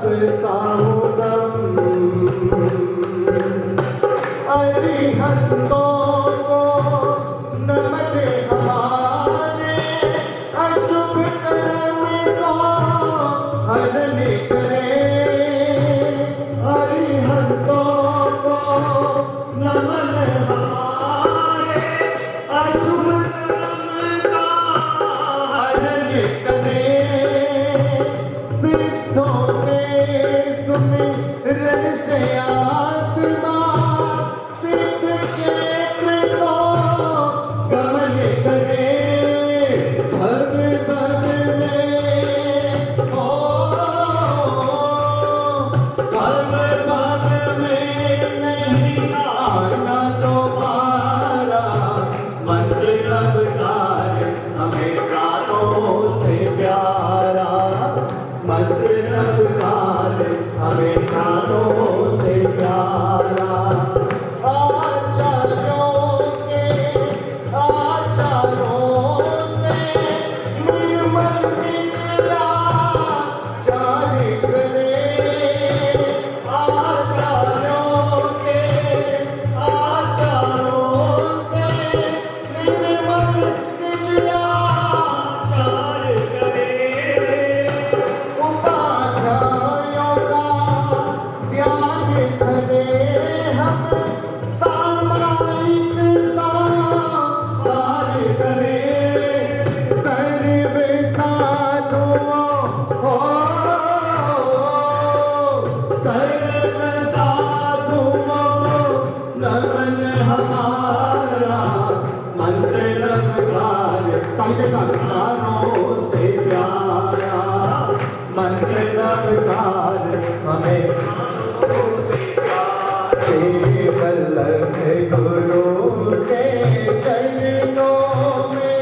साहुगम अरिहंतों को नमन हमारे अशुभ कर्म को हरण करे अरिहंतों को नमन हमारे अशुभ कर्म का हरण करे सिद्धों के सुमिरन से आत्मा सिद्ध क्षेत्र को गमन करे भव भव में हो भव भव में नहीं आना दोबारा मंत्र लबकार हमें प्राणों से प्यारा मंत्र लबकार हमें प्राणों से प्यारा आचार्यों से निर्मल विद्याचार करे आचार्यों से निर्मल विद्याचार करे उपाध्यायों का ध्यान करे हम सामायिक साकार करे सर्व साधुओं हो सर्व साधुओं को नमन हमारा मंत्र लबकार ताली के साथ प्राणों से प्यारा मंत्र लबकार हमें केवल गुरु के चरणों में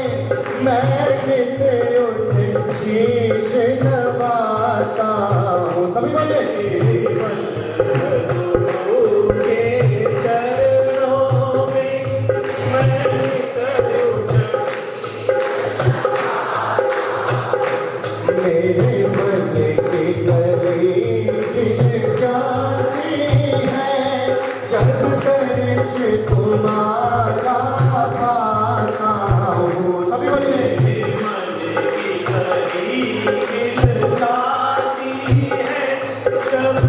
मैं नित उठ शीश नवाता हूँ सभी बोले गुरु के चरणों में मैं नित उठ मेरे मन की करीब जाती है जब दर्श तुम्हारा पाता हूँ सभी बोलिए मन की करीब जाती है जब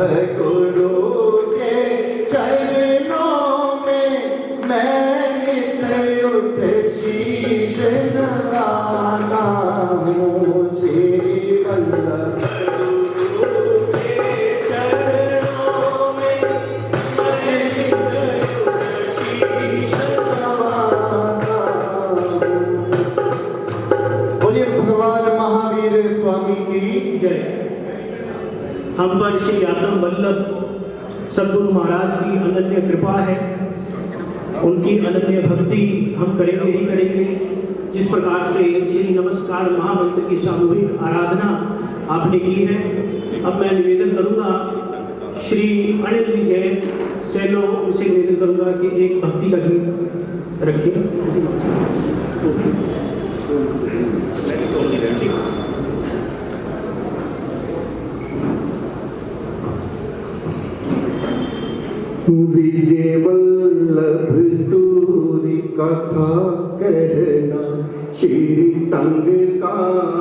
गुरु के चरणों में मैं नित उठ शीश नवाता हूँ। श्री वल्लभ भगवान महावीर स्वामी की जय। हम पर श्री आत्म वल्लभ सद्गुरु महाराज की अनन्य कृपा है, उनकी अनन्य भक्ति हम करेंगे ही करेंगे। जिस प्रकार से श्री नमस्कार महामंत्र की सामूहिक आराधना आपने की है, अब मैं निवेदन करूंगा श्री अनिल जी जैन सेलो, उनसे निवेदन करूंगा कि एक भक्ति का गीत रखिए। विजय वल्लभ सूरि कथा कहना, श्री संग का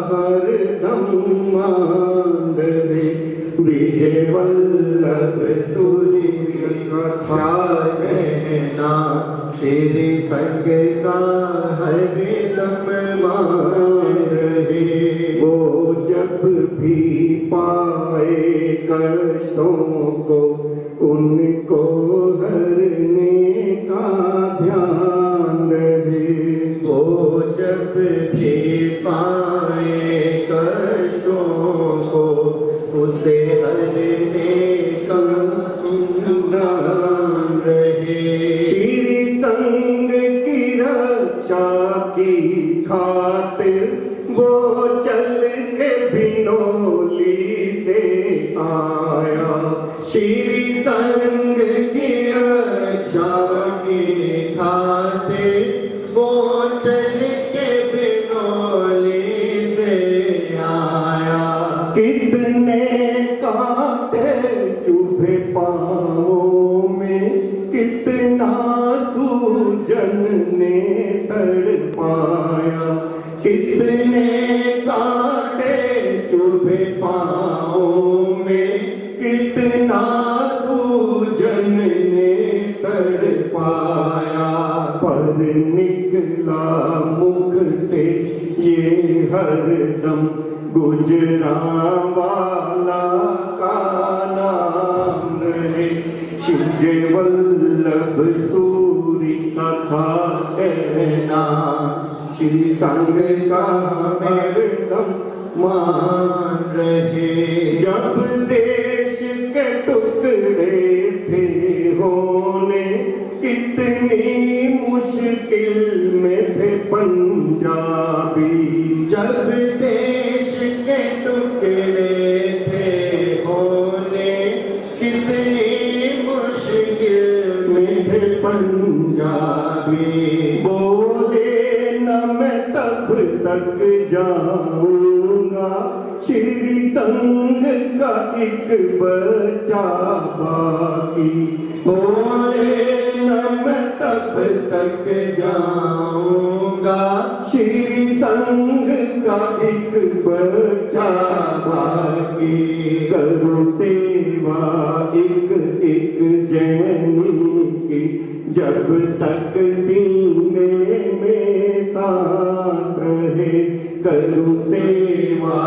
हरदम मान रे। विजय वल्लभ सूरि कथा कहना, श्री संग का हरदम मान रहे। वो जब भी पाए कष्टों को, उनको हरने का ध्यान रहे। वो जब भी पाए कष्टों को, उसे हरने का ध्यान रहे। श्री संग की रक्षा की खातिर वो चल के बिनोली से आया। श्री संग की रक्षा की खातिर वो चल के बिनोली से आया। कितने कांटे चुभे पाँवों में, कितना सूजन ने तड़पाया। कितने कांटे चुभे पाँवों में, कितना सूजन ने तड़पाया। पर निकला मुख से ये हरदम गुजरांवाला का नाम रहे। विजय वल्लभ सूरि कथा कहना, श्री संग का हरदम मान रहे। जब देश के टुकड़े थे होने, कितनी मुश्किल में थे पंजाबी। जब देश के टुकड़े थे होने, कितनी मुश्किल में थे पंजाबी। बोले न मैं तब तक जाऊंगा, श्री संग का एक बच्चा बाकी। बोले न मैं तब तक जाऊंगा, श्री संग का एक बच्चा बाकी। करो सेवा एक एक जैनी की, जब तक सीने में सांस रहे। करूँ सेवा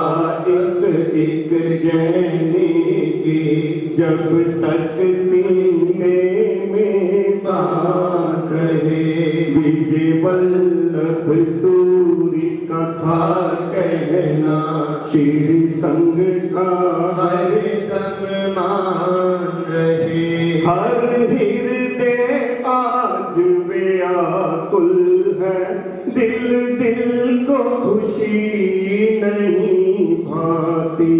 एक एक जैनी की, जब तक सीने में सांस रहे। विजय वल्लभ सूरि कथा कहना, श्री संग का हरदम मान रहे। हर हृदय आज व्याकुल है, दिल दिल को खुशी नहीं भाती।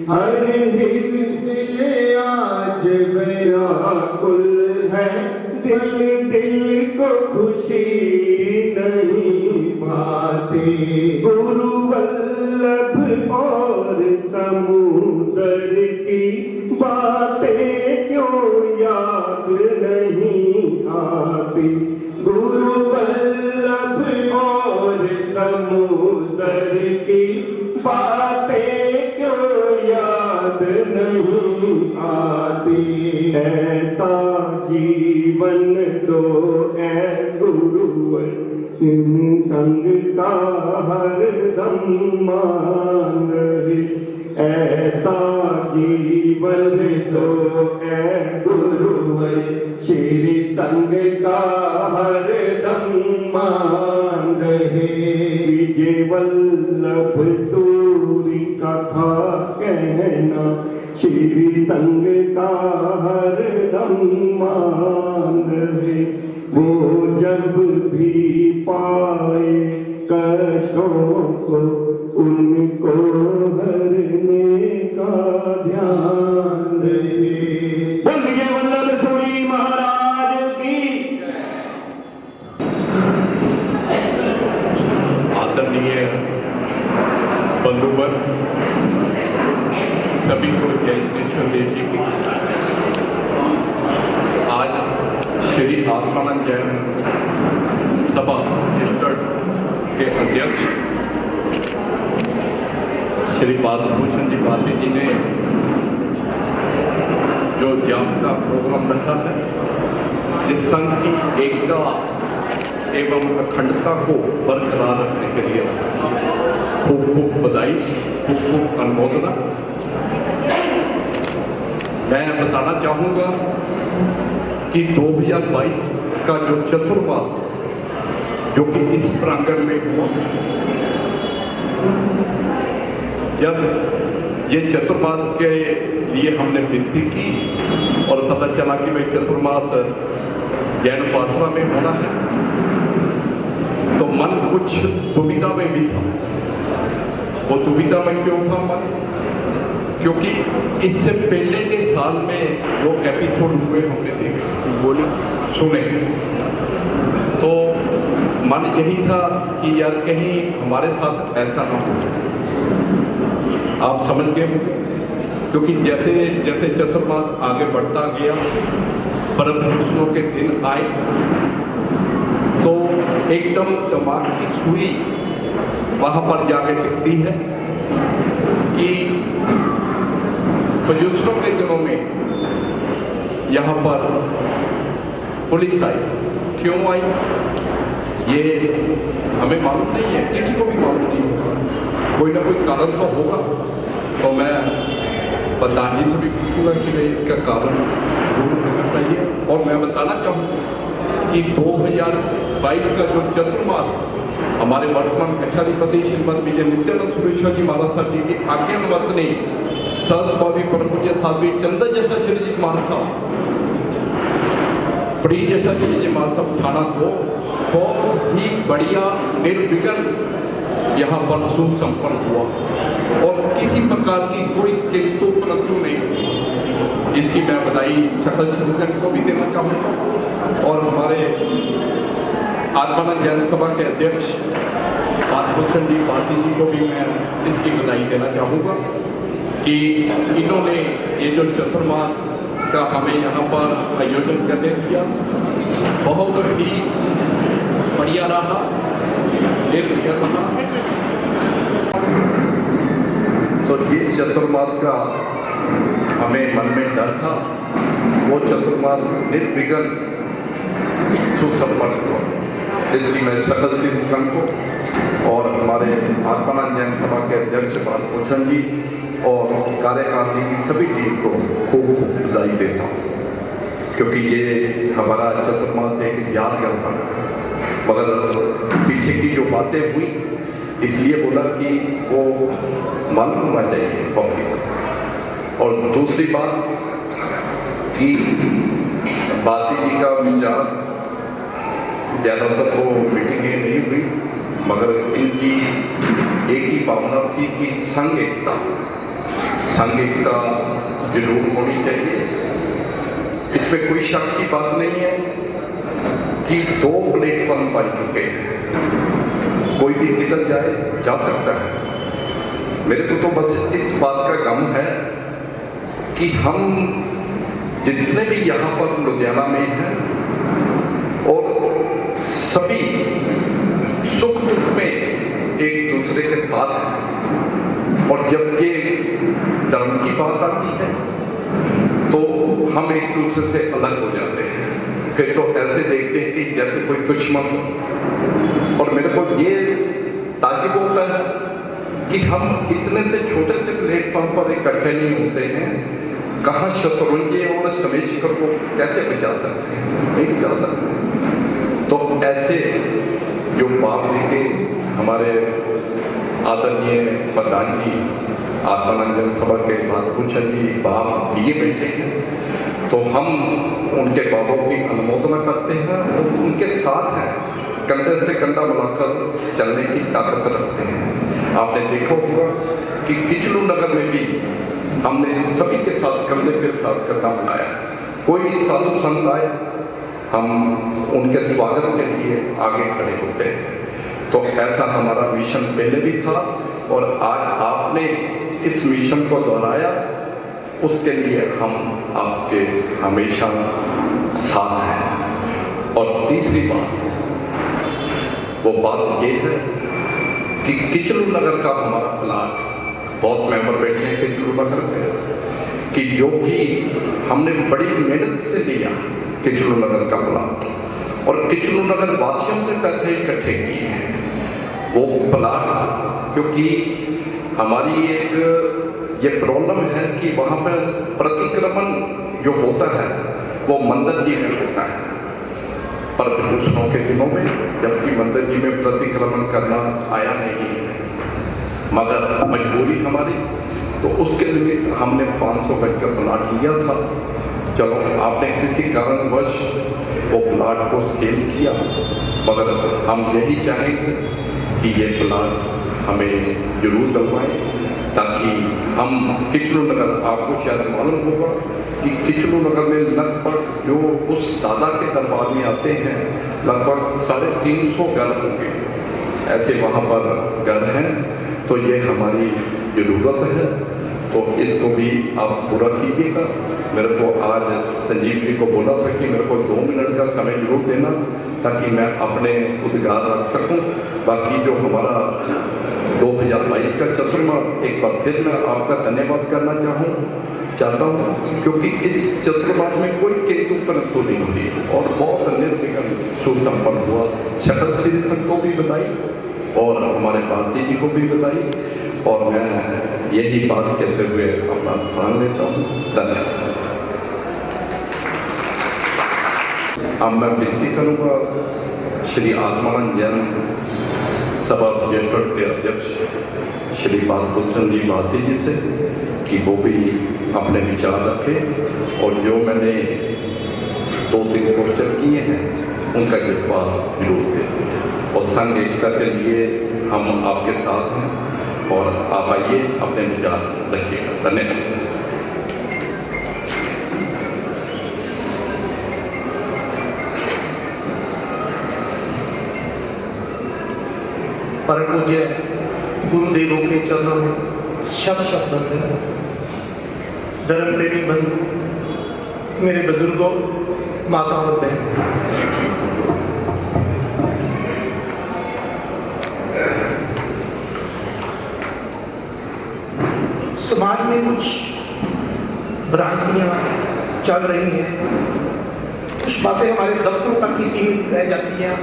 हर हृदय आज व्याकुल है, दिल दिल को खुशी नहीं भाती। गुरु वल्लभ और समुद्र की बातें क्यों याद नहीं आती। गुरु वल्लभ और समुद्र की बातें क्यों याद नहीं आती। ऐसा जीवन दो ऐ गुरुवर, इन संग का हरदम मान रहे। ऐसा जीवन दो ऐ गुरुवर, श्री संग का हरदम मान रहे। विजय वल्लभ सूरी कथा कहना, श्री संग का हरदम मान रहे। वो जब भी पाए कष्टों को, उनको हरने का ध्यान रहे। बोलिए वल्लभ सूरी महाराज की। आदरणीय बंधुवर, सभी को जय कृष्णदेव जी की। आज श्री आत्मानंद जैन सभा के अध्यक्ष श्री बालभूषण जी पाटिल जी ने जो जागरूकता प्रोग्राम रखा है, इस संघ की एकता एवं अखंडता को बरकरार रखने के लिए खूब खूब बधाई, खूब खूब अनुमोदना। मैं बताना चाहूँगा कि 2022 का जो चतुर्मास जो कि इस प्रांगण में हुआ, जब ये चतुर्मास के लिए हमने विनती की और पता चला कि भाई चतुर्मास जैन उपासना में होना है, तो मन कुछ दुविधा में भी था। वो दुविधा में क्यों था मन? क्योंकि इससे पहले के साल में जो एपिसोड हुए हमने देखे सुने, तो मन यही था कि यार कहीं हमारे साथ ऐसा ना हो। आप समझ गए होंगे, क्योंकि जैसे जैसे चतुर्मास आगे बढ़ता गया, परम पुरुषों के दिन आए, तो एकदम दिमाग की सुई वहाँ पर जाके टिकती है कि प्रयुषों के दिनों में यहाँ पर पुलिस आई। क्यों आई ये हमें मालूम नहीं है, किसी को भी मालूम नहीं होगा, कोई ना कोई कारण तो होगा। तो मैं प्रधान जी से भी पूछूंगा कि भाई इसका कारण जरूर होना चाहिए। और मैं बताना चाहूँगा कि 2022 का जो चतुर्मास हमारे वर्तमान कक्षाधिपति श्रीमद विजय नित्यानंद सुरेश्वर जी महाराज साहब जी की आज्ञानुवर्तनी सहस्वामी परम पूज्य साध्वी चंदन जैसा श्री जी महाराज साहब, प्रिय जैसा श्री जी महाराज साहब थाना को बहुत ही बढ़िया निर्विघ्न यहाँ पर सुसंपन्न हुआ और किसी प्रकार की कोई किंतु परंतु नहीं। इसकी मैं बधाई सकल सदस्यों को भी देना चाहूँगा और हमारे आत्मानंद जैन सभा के अध्यक्ष बालभूषण जी पाटिल जी को भी मैं इसकी बधाई देना चाहूँगा कि इन्होंने ये जो चतुर्मास का हमें यहाँ पर आयोजन करने दिया, बहुत ही बढ़िया रहा, निर्विघ्न रहा। तो ये चतुर्मास का हमें मन में डर था, वो चतुर्मास निर्विघ्न सुसंपन्न हुआ। इसकी मैं सकल सिद्ध संघ को और हमारे आत्मानंद जैन सभा के अध्यक्ष बालभूषण जी और कार्यकारिणी की सभी टीम को खूब खूब बधाई देता हूँ, क्योंकि ये हमारा चतुर्मास एक यादगार बना। मगर पीछे की जो बातें हुई इसलिए बोला कि वो मालूम होना चाहिए पब्लिक। और दूसरी बात कि बाती जी का विचार ज़्यादातर तो मीटिंगें नहीं हुई, मगर इनकी एक ही भावना थी कि संघ एकता जरूर होनी चाहिए। इसमें कोई शक की बात नहीं है कि 2 प्लेटफॉर्म बन चुके हैं, कोई भी किधर जाए जा सकता है। मेरे को तो बस इस बात का गम है कि हम जितने भी यहाँ पर लुधियाना में हैं और सभी सुख दुख में एक दूसरे के साथ हैं और जब ये धर्म की बात आती है तो हम एक दूसरे से अलग हो जाते हैं, फिर तो ऐसे देखते हैं कि जैसे कोई दुश्मन हो। और मेरे को ये ताज्जुब होता है कि हम इतने से छोटे से प्लेटफॉर्म पर इकट्ठे नहीं होते हैं, कहाँ शत्रुंजय और समेशकर को कैसे बचा सकते हैं, नहीं बचा सकते। तो ऐसे जो बाप जी के हमारे आदरणीय प्रधान जी आत्मानंदन सभा के महाभूषण जी बाप दिए बैठे हैं, तो हम उनके बाबों की अनुमोदना करते हैं और उनके साथ हैं, कंधे से कंधा मिलाकर चलने की ताकत रखते हैं। आपने देखा होगा कि किचलू नगर में भी हमने सभी के साथ कंधे के साथ कंधा मिलाया। कोई भी साधु संत आए हम उनके स्वागत के लिए आगे खड़े होते हैं। तो ऐसा हमारा मिशन पहले भी था और आज आपने इस मिशन को दोहराया, उसके लिए हम आपके हमेशा साथ हैं। और तीसरी बात, वो बात ये है कि किचलू नगर का हमारा प्लाट, बहुत मेंबर बैठे हैं किचलू नगर के, कि जो कि हमने बड़ी मेहनत से लिया किचलू नगर का प्लाट, और किचलू नगर वासियों से पैसे इकट्ठे किए हैं वो प्लाट, क्योंकि हमारी एक ये प्रॉब्लम है कि वहाँ पर प्रतिक्रमण जो होता है वो मंदिर जी में होता है पर प्रदूषणों के दिनों में, जबकि मंदिर जी में प्रतिक्रमण करना आया नहीं है, मगर मजबूरी हमारी, तो उसके लिए हमने 500 गज का प्लाट लिया था। चलो आपने किसी कारणवश वो प्लाट को सेल किया, मगर हम यही चाहेंगे कि ये प्लाट हमें जरूर दिलवाएं, ताकि हम किचलू नगर, आपको शायद मालूम होगा कि किचलू नगर में लगभग जो उस दादा के दरबार में आते हैं लगभग 350 घर होंगे, ऐसे वहाँ पर घर हैं। तो ये हमारी ज़रूरत है, तो इसको भी आप पूरा कीजिएगा। मेरे को आज संजीव जी को बोला था कि मेरे को 2 मिनट का समय जरूर देना ताकि मैं अपने उद्गार रख सकूं। बाकी जो हमारा 2022 का चतुर्मास, एक बार फिर मैं आपका धन्यवाद करना चाहता हूँ, क्योंकि इस चतुर्मास में कोई किंतु परंतु नहीं हुई और बहुत निर्विघ्न सुसंपन्न हुआ। शकल श्री संत को भी बधाई और हमारे भारती जी को भी बधाई, और मैं यही बात कहते हुए अपना स्थान लेता हूँ। धन्यवाद। अब मैं विनती करूँगा श्री आत्मानंद जैन सभा जयपुर के अध्यक्ष श्री बालभूषण जी भारती जी से कि वो भी अपने विचार रखें और जो मैंने 2-3 क्वेश्चन किए हैं उनका जवाब जरूर दें। और संघ एकता के लिए हम आपके साथ हैं और आप आइए अपने विचार रखिएगा। धन्यवाद। परम पूज्य गुरुदेवों के चरणों में शब्द शब्द बंदन, धर्म प्रेमी बंधु, मेरे बुजुर्गों, माता और बहन, समाज में कुछ भ्रांतियाँ चल रही हैं, कुछ बातें हमारे दफ्तरों तक ही सीमित रह जाती हैं।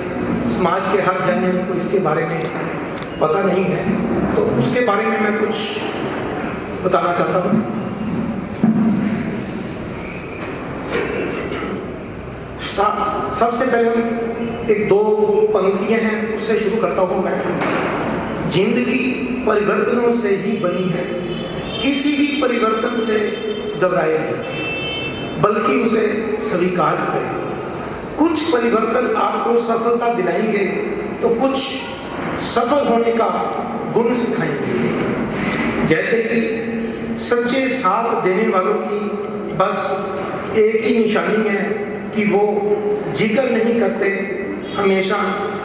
समाज के हर जन को इसके बारे में पता नहीं है, तो उसके बारे में मैं कुछ बताना चाहता हूँ। सबसे पहले हम 1-2 पंक्तियाँ हैं उससे शुरू करता हूँ मैं। जिंदगी परिवर्तनों से ही बनी है, किसी भी परिवर्तन से घबराए नहीं, बल्कि उसे स्वीकार करें। कुछ परिवर्तन आपको सफलता दिलाएंगे तो कुछ सफल होने का गुण सिखाएंगे। जैसे कि सच्चे साथ देने वालों की बस एक ही निशानी है कि वो जिक्र नहीं करते, हमेशा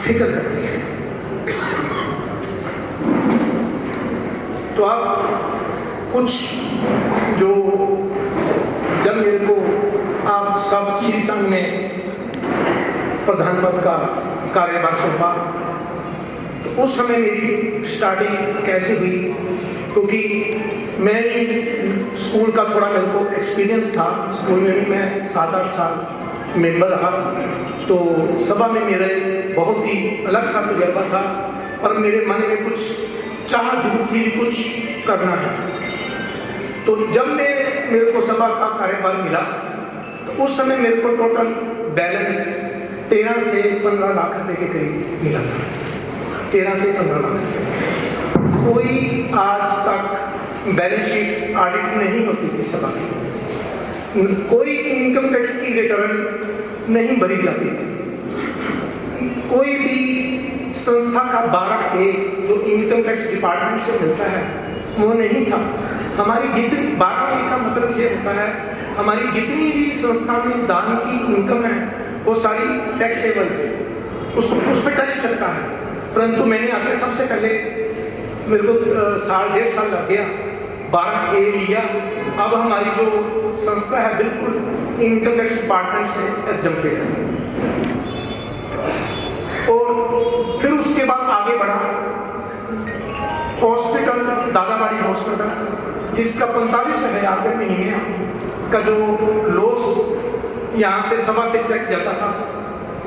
फिक्र करते हैं। तो आप कुछ जो जब मेरे को आप सब श्री संघ में प्रधान पद का कार्यभार सौंपा, तो उस समय मेरी स्टार्टिंग कैसे हुई क्योंकि मैं भी स्कूल का थोड़ा मेरे को एक्सपीरियंस था, स्कूल में भी मैं 7-8 साल मेंबर रहा, तो सभा में मेरे बहुत ही अलग सा तजर्बा था और मेरे मन में कुछ चाह जरूर थी कुछ करना है। तो जब मेरे को सभा का कार्यभार मिला तो उस समय मेरे को टोटल बैलेंस 13 से 15 लाख रुपए के करीब मिला था, 13 से 15 लाख रुपए। कोई आज तक बैलेंस शीट ऑडिट नहीं होती थी सभा की, कोई इनकम टैक्स की रिटर्न नहीं भरी जाती थी, कोई भी संस्था का 12A जो इनकम टैक्स डिपार्टमेंट से मिलता है वो नहीं था। हमारी जितनी 12A का मतलब ये होता है हमारी जितनी भी संस्था में दान की इनकम है वो सारी टैक्सेबल है, उस पर टैक्स लगता है। परंतु मैंने आके सबसे पहले मेरे को 1.5 साल लग गया, 12A लिया। अब हमारी जो संस्था है बिल्कुल इनकम टैक्स डिपार्टमेंट से एग्जम्प्टेड है। और फिर उसके बाद आगे बढ़ा हॉस्पिटल, दादाबाड़ी हॉस्पिटल, जिसका 45,000 रुपये महीने का जो लॉस यहाँ से सभा से चेक जाता था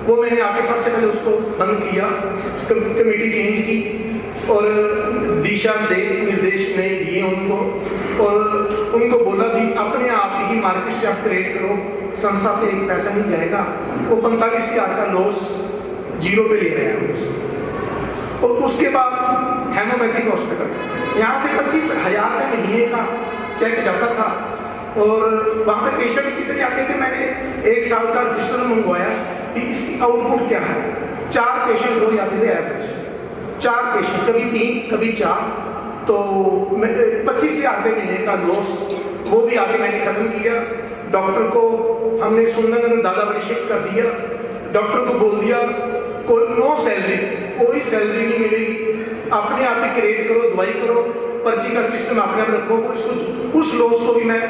वो मैंने आके सबसे पहले उसको बंद किया, कमेटी चेंज की और दिशा निर्देश नहीं दिए उनको, और उनको बोला भी अपने आप ही मार्केट से आप क्रिएट करो, संस्था से एक पैसा नहीं जाएगा। वो 45,000 का लॉस जीरो पे ले रहे हैं। और उसके बाद हेमोपैथिक हॉस्पिटल, यहाँ से 25,000 रुपये महीने का चेक जाता था और वहाँ पे पेशेंट कितने आते थे। मैंने 1 साल का रजिस्टर मंगवाया कि इसकी आउटपुट क्या है। 4 पेशेंट रोज आते थे एवरेज, 4 पेशेंट, कभी 3 कभी 4, तो 25,000 रुपये महीने का लॉस वो भी आगे मैंने खत्म किया। डॉक्टर को हमने सुंदरनगर दादाबाड़ी शिफ्ट कर दिया। डॉक्टर को बोल दिया कोई नो सैलरी, कोई सैलरी नहीं मिलेगी, अपने आप ही क्रिएट करो, दवाई करो, पर्ची का सिस्टम अपने आप रखो। उस लॉस को भी मैं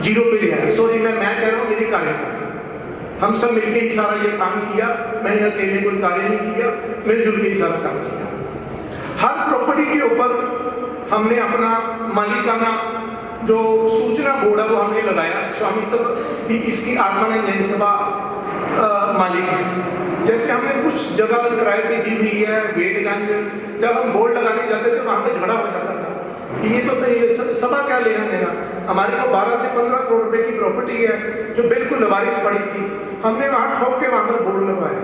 जीरो पे ले आया। सॉरी मैं कह रहा हूँ मेरी कार्यकर्ता, हम सब मिलके ही सारा ये काम किया, मैंने अकेले कोई कार्य नहीं किया, मिलजुल के ही सारा काम किया। हर प्रॉपर्टी के ऊपर हमने अपना मालिकाना जो सूचना बोर्ड है वो हमने लगाया, स्वामित्व भी इसकी आत्मानंद जैन सभा मालिक है। जैसे हमने कुछ जगह किराए पे दी हुई है, वेटगंज, जब हम बोर्ड लगाने जाते थे वहाँ पे झगड़ा हो जाता था कि ये तो सभा क्या लेना देना, हमारी को 12 से 15 करोड़ रुपए की प्रॉपर्टी है जो बिल्कुल लवारिस पड़ी थी। हमने वहाँ ठोक के वहाँ पर बोर्ड लगवाया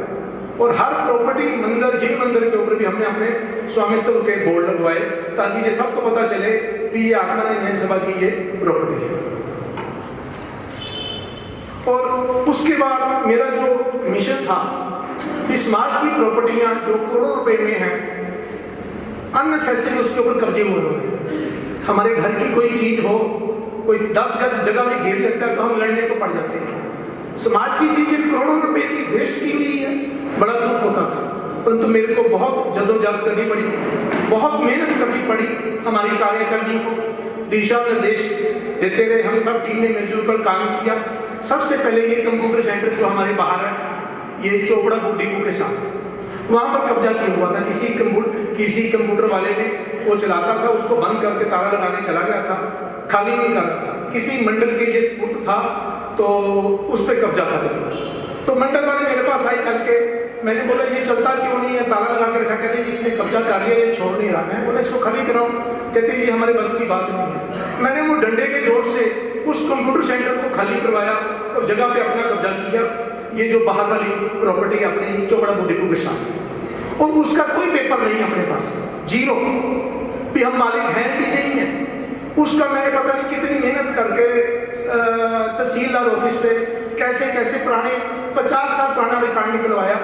और हर प्रॉपर्टी मंदिर, जिन मंदिर के ऊपर भी हमने अपने स्वामित्व के बोर्ड लगवाए ताकि ये सबको पता चले कि ये आत्मानंद जैन सभा की ये प्रॉपर्टी है। और उसके बाद मेरा जो मिशन था, इस समाज की प्रॉपर्टियां जो करोड़ों रुपए में हैं अननेसेसरी उसके ऊपर कब्जे हुए हैं। हमारे घर की कोई चीज हो, कोई 10 गज जगह में घेर लेता है तो हम लड़ने को पड़ जाते हैं। समाज की चीजें करोड़ों रुपए की वेस्ट की हुई है, बड़ा दुख होता था। परंतु मेरे को बहुत जद्दोजहद करनी पड़ी, बहुत मेहनत करनी पड़ी हमारी कार्यकर्मी को, दिशा निर्देश देते रहे, हम सब टीम ने मिलजुल कर काम किया। सबसे पहले ये कंप्यूटर सेंटर जो हमारे बाहर है, ये चोपड़ा डिपो के साथ वहाँ पर कब्जा किया हुआ था। किसी कंप्यूटर वाले ने वो चलाता था, उसको बंद करके ताला लगा के चला गया था, खाली नहीं कर रहा था। किसी मंडल के ये स्पुट था तो उस पर कब्जा था। तो मंडल वाले मेरे पास आए चल के, मैंने बोला ये चलता क्यों नहीं है, ताला लगा के रखा। कहते इसने कब्जा कर लिया, ये छोड़ नहीं रहा। मैं बोला इसको खाली कराओ। कहते ये हमारे बस की बात नहीं है। मैंने वो डंडे के जोर से उस कंप्यूटर सेंटर को खाली करवाया और जगह पे अपना कब्जा किया। ये जो बाहर वाली प्रॉपर्टी अपनी चोपड़ा डिपो के साथ, और उसका कोई पेपर नहीं अपने पास, जीरो भी, हम मालिक हैं भी नहीं है उसका। मैंने पता नहीं कितनी मेहनत करके तहसीलदार ऑफिस से कैसे कैसे पुराने 50 साल पुराना रिकॉर्ड निकलवाया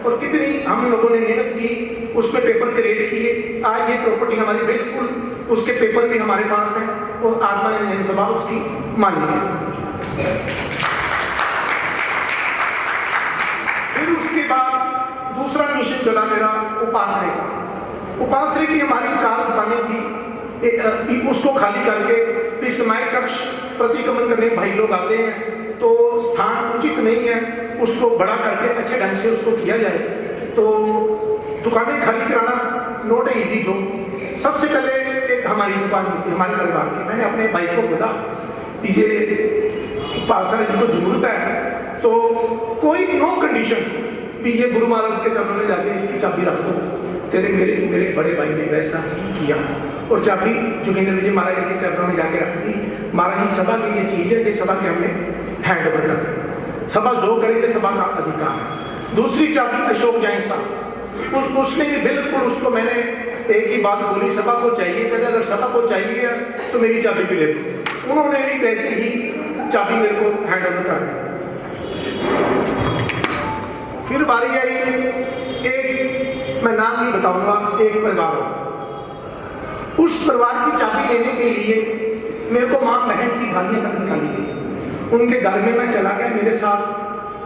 और कितनी हम लोगों ने मेहनत की, उस पर पेपर क्रिएट किए। आज ये प्रॉपर्टी हमारी बिल्कुल, उसके पेपर भी हमारे पास हैं और आत्मानंद जैन सभा उसकी मालिक है। फिर उसके बाद दूसरा मिशन चला मेरा उपासरे का। उपासरे की हमारी 4 दुकानें थी, उसको खाली करके फिर समय कक्ष प्रतिक्रमण करने भाई लोग आते हैं तो स्थान उचित नहीं है, उसको बड़ा करके अच्छे ढंग से उसको किया जाए। तो दुकानें खाली कराना नॉट इजी जो। सबसे पहले एक हमारी दुकान की थी, हमारे परिवार की। मैंने अपने भाई को बोला कि ये पासा जी को जरूरत है, तो कोई नो कंडीशन भी ये गुरु महाराज के चरणों में जाके इसकी चाबी रख दो। मेरे बड़े भाई ने वैसा ही किया और चाबी जोगिंदर जी महाराज के चरणों में जाके रख दी। महाराज जी सभा की ये चीज है कि सभा के हमने हैंड ओवर कर दी, सभा जो करेंगे सभा का अधिकार है। दूसरी चाबी अशोक जैन साहब, उसने भी बिल्कुल, उसको मैंने एक ही बात बोली, सभा को चाहिए, कहते अगर सभा को चाहिए तो मेरी चाबी भी ले लो। उन्होंने भी वैसे ही चाबी मेरे को हैंड ओवर कर दी। फिर बारी आई, एक मैं नाम नहीं बताऊंगा, एक परिवार, उस परिवार की चाबी लेने के लिए मेरे को मां बहन की गालियां तक निकाली गई। उनके घर में मैं चला गया, मेरे साथ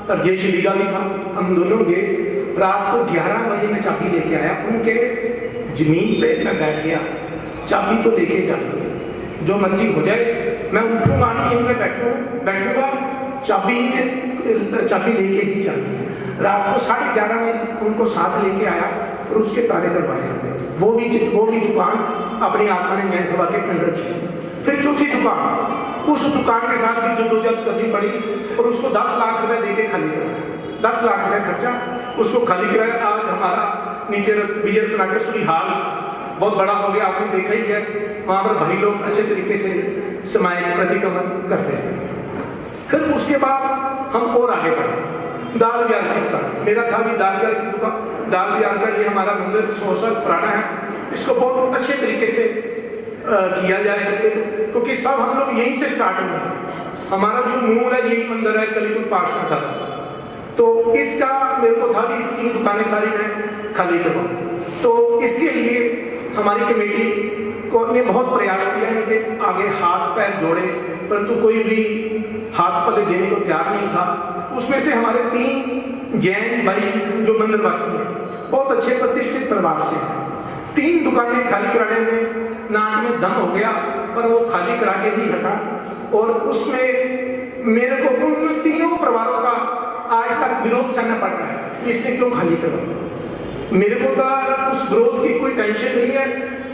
राजेश लीगा भी था, हम दोनों गए। रात को 11 बजे मैं चाबी लेके आया, उनके जमीन पे मैं बैठ गया, चाबी तो लेके जानी है, जो मर्जी हो जाए, मैं उठूंगा नहीं, यहीं मैं बैठूंगा, चाबी लेके ही जानी है। रात को 11:30 बजे उनको साथ लेके आया और उसके ताले करवाए हमने। वो भी दुकान अपनी आत्मा ने जैन सभा के अंदर की। फिर चौथी दुकान, उस दुकान के साथ भी जद्दोजहद करनी पड़ी और उसको 10 लाख रुपए देके खाली करवाया। 10 लाख रुपए खर्चा, उसको खाली कराया। आज हमारा नीचे विजय रत्नाकेश्वरी हाल बहुत बड़ा हो गया, आपने देखा ही है, वहां पर भाई लोग अच्छे तरीके से समाज प्रतिक्रमण करते हैं। फिर उसके बाद हम और आगे बढ़े, दाल ब्यार की दुकान मेरा था भी, दाल ब्यार की दुकान, दाल ब्यार का ये हमारा मंदिर 100 साल पुराना है, इसको बहुत अच्छे तरीके से किया जाए, क्योंकि सब हम लोग यहीं से स्टार्ट हुए हैं। हमारा जो मूल है यही मंदिर है, कलीपुर पास में था, तो इसका मेरे को था भी इसकी दुकानें सारी मैं खाली करवाऊं। तो इसके लिए हमारी कमेटी को ने बहुत प्रयास किया, इनके आगे हाथ पैर जोड़े, परंतु कोई भी हाथ पल्ले देने को तैयार नहीं था। उसमें से हमारे 3 जैन भाई जो मंदिरवासी हैं, बहुत अच्छे प्रतिष्ठित परिवार से हैं, 3 दुकानें खाली कराने में नाक में दम हो गया, पर वो खाली करा के ही हटा। और उसमें मेरे को उन तीनों परिवारों का आज तक विरोध सहना पड़ रहा है, इसने क्यों खाली करवाई। मेरे को तो उस विरोध की कोई टेंशन नहीं है,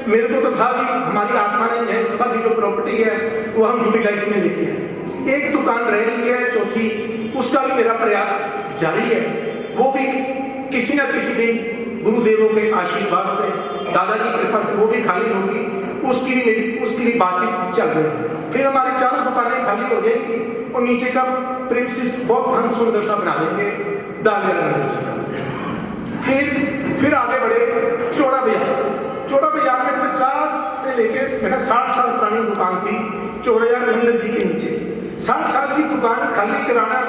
मेरे को तो था भी हमारी आत्मा ने जैन सभा की जो प्रॉपर्टी है वो हम यूटिलाइज में लेके आए। एक दुकान रह गई है चौथी, उसका भी मेरा प्रयास जारी है, वो भी किसी न किसी दिन गुरुदेवों के आशीर्वाद से, दादा की कृपा से वो भी खाली होगी, उसकी भी बातचीत चल रही है। फिर हमारी 4 दुकानें खाली हो जाएंगी और नीचे का प्रिंसिस बहुत हम सुंदर सा बना देंगे दाल। फिर आगे बढ़े चौड़ा बाजार में 50 से लेकर मेरा 60 साल पुरानी दुकान थी चौड़ा मंदिर जी के नीचे। 60 साल की दुकान खाली कराना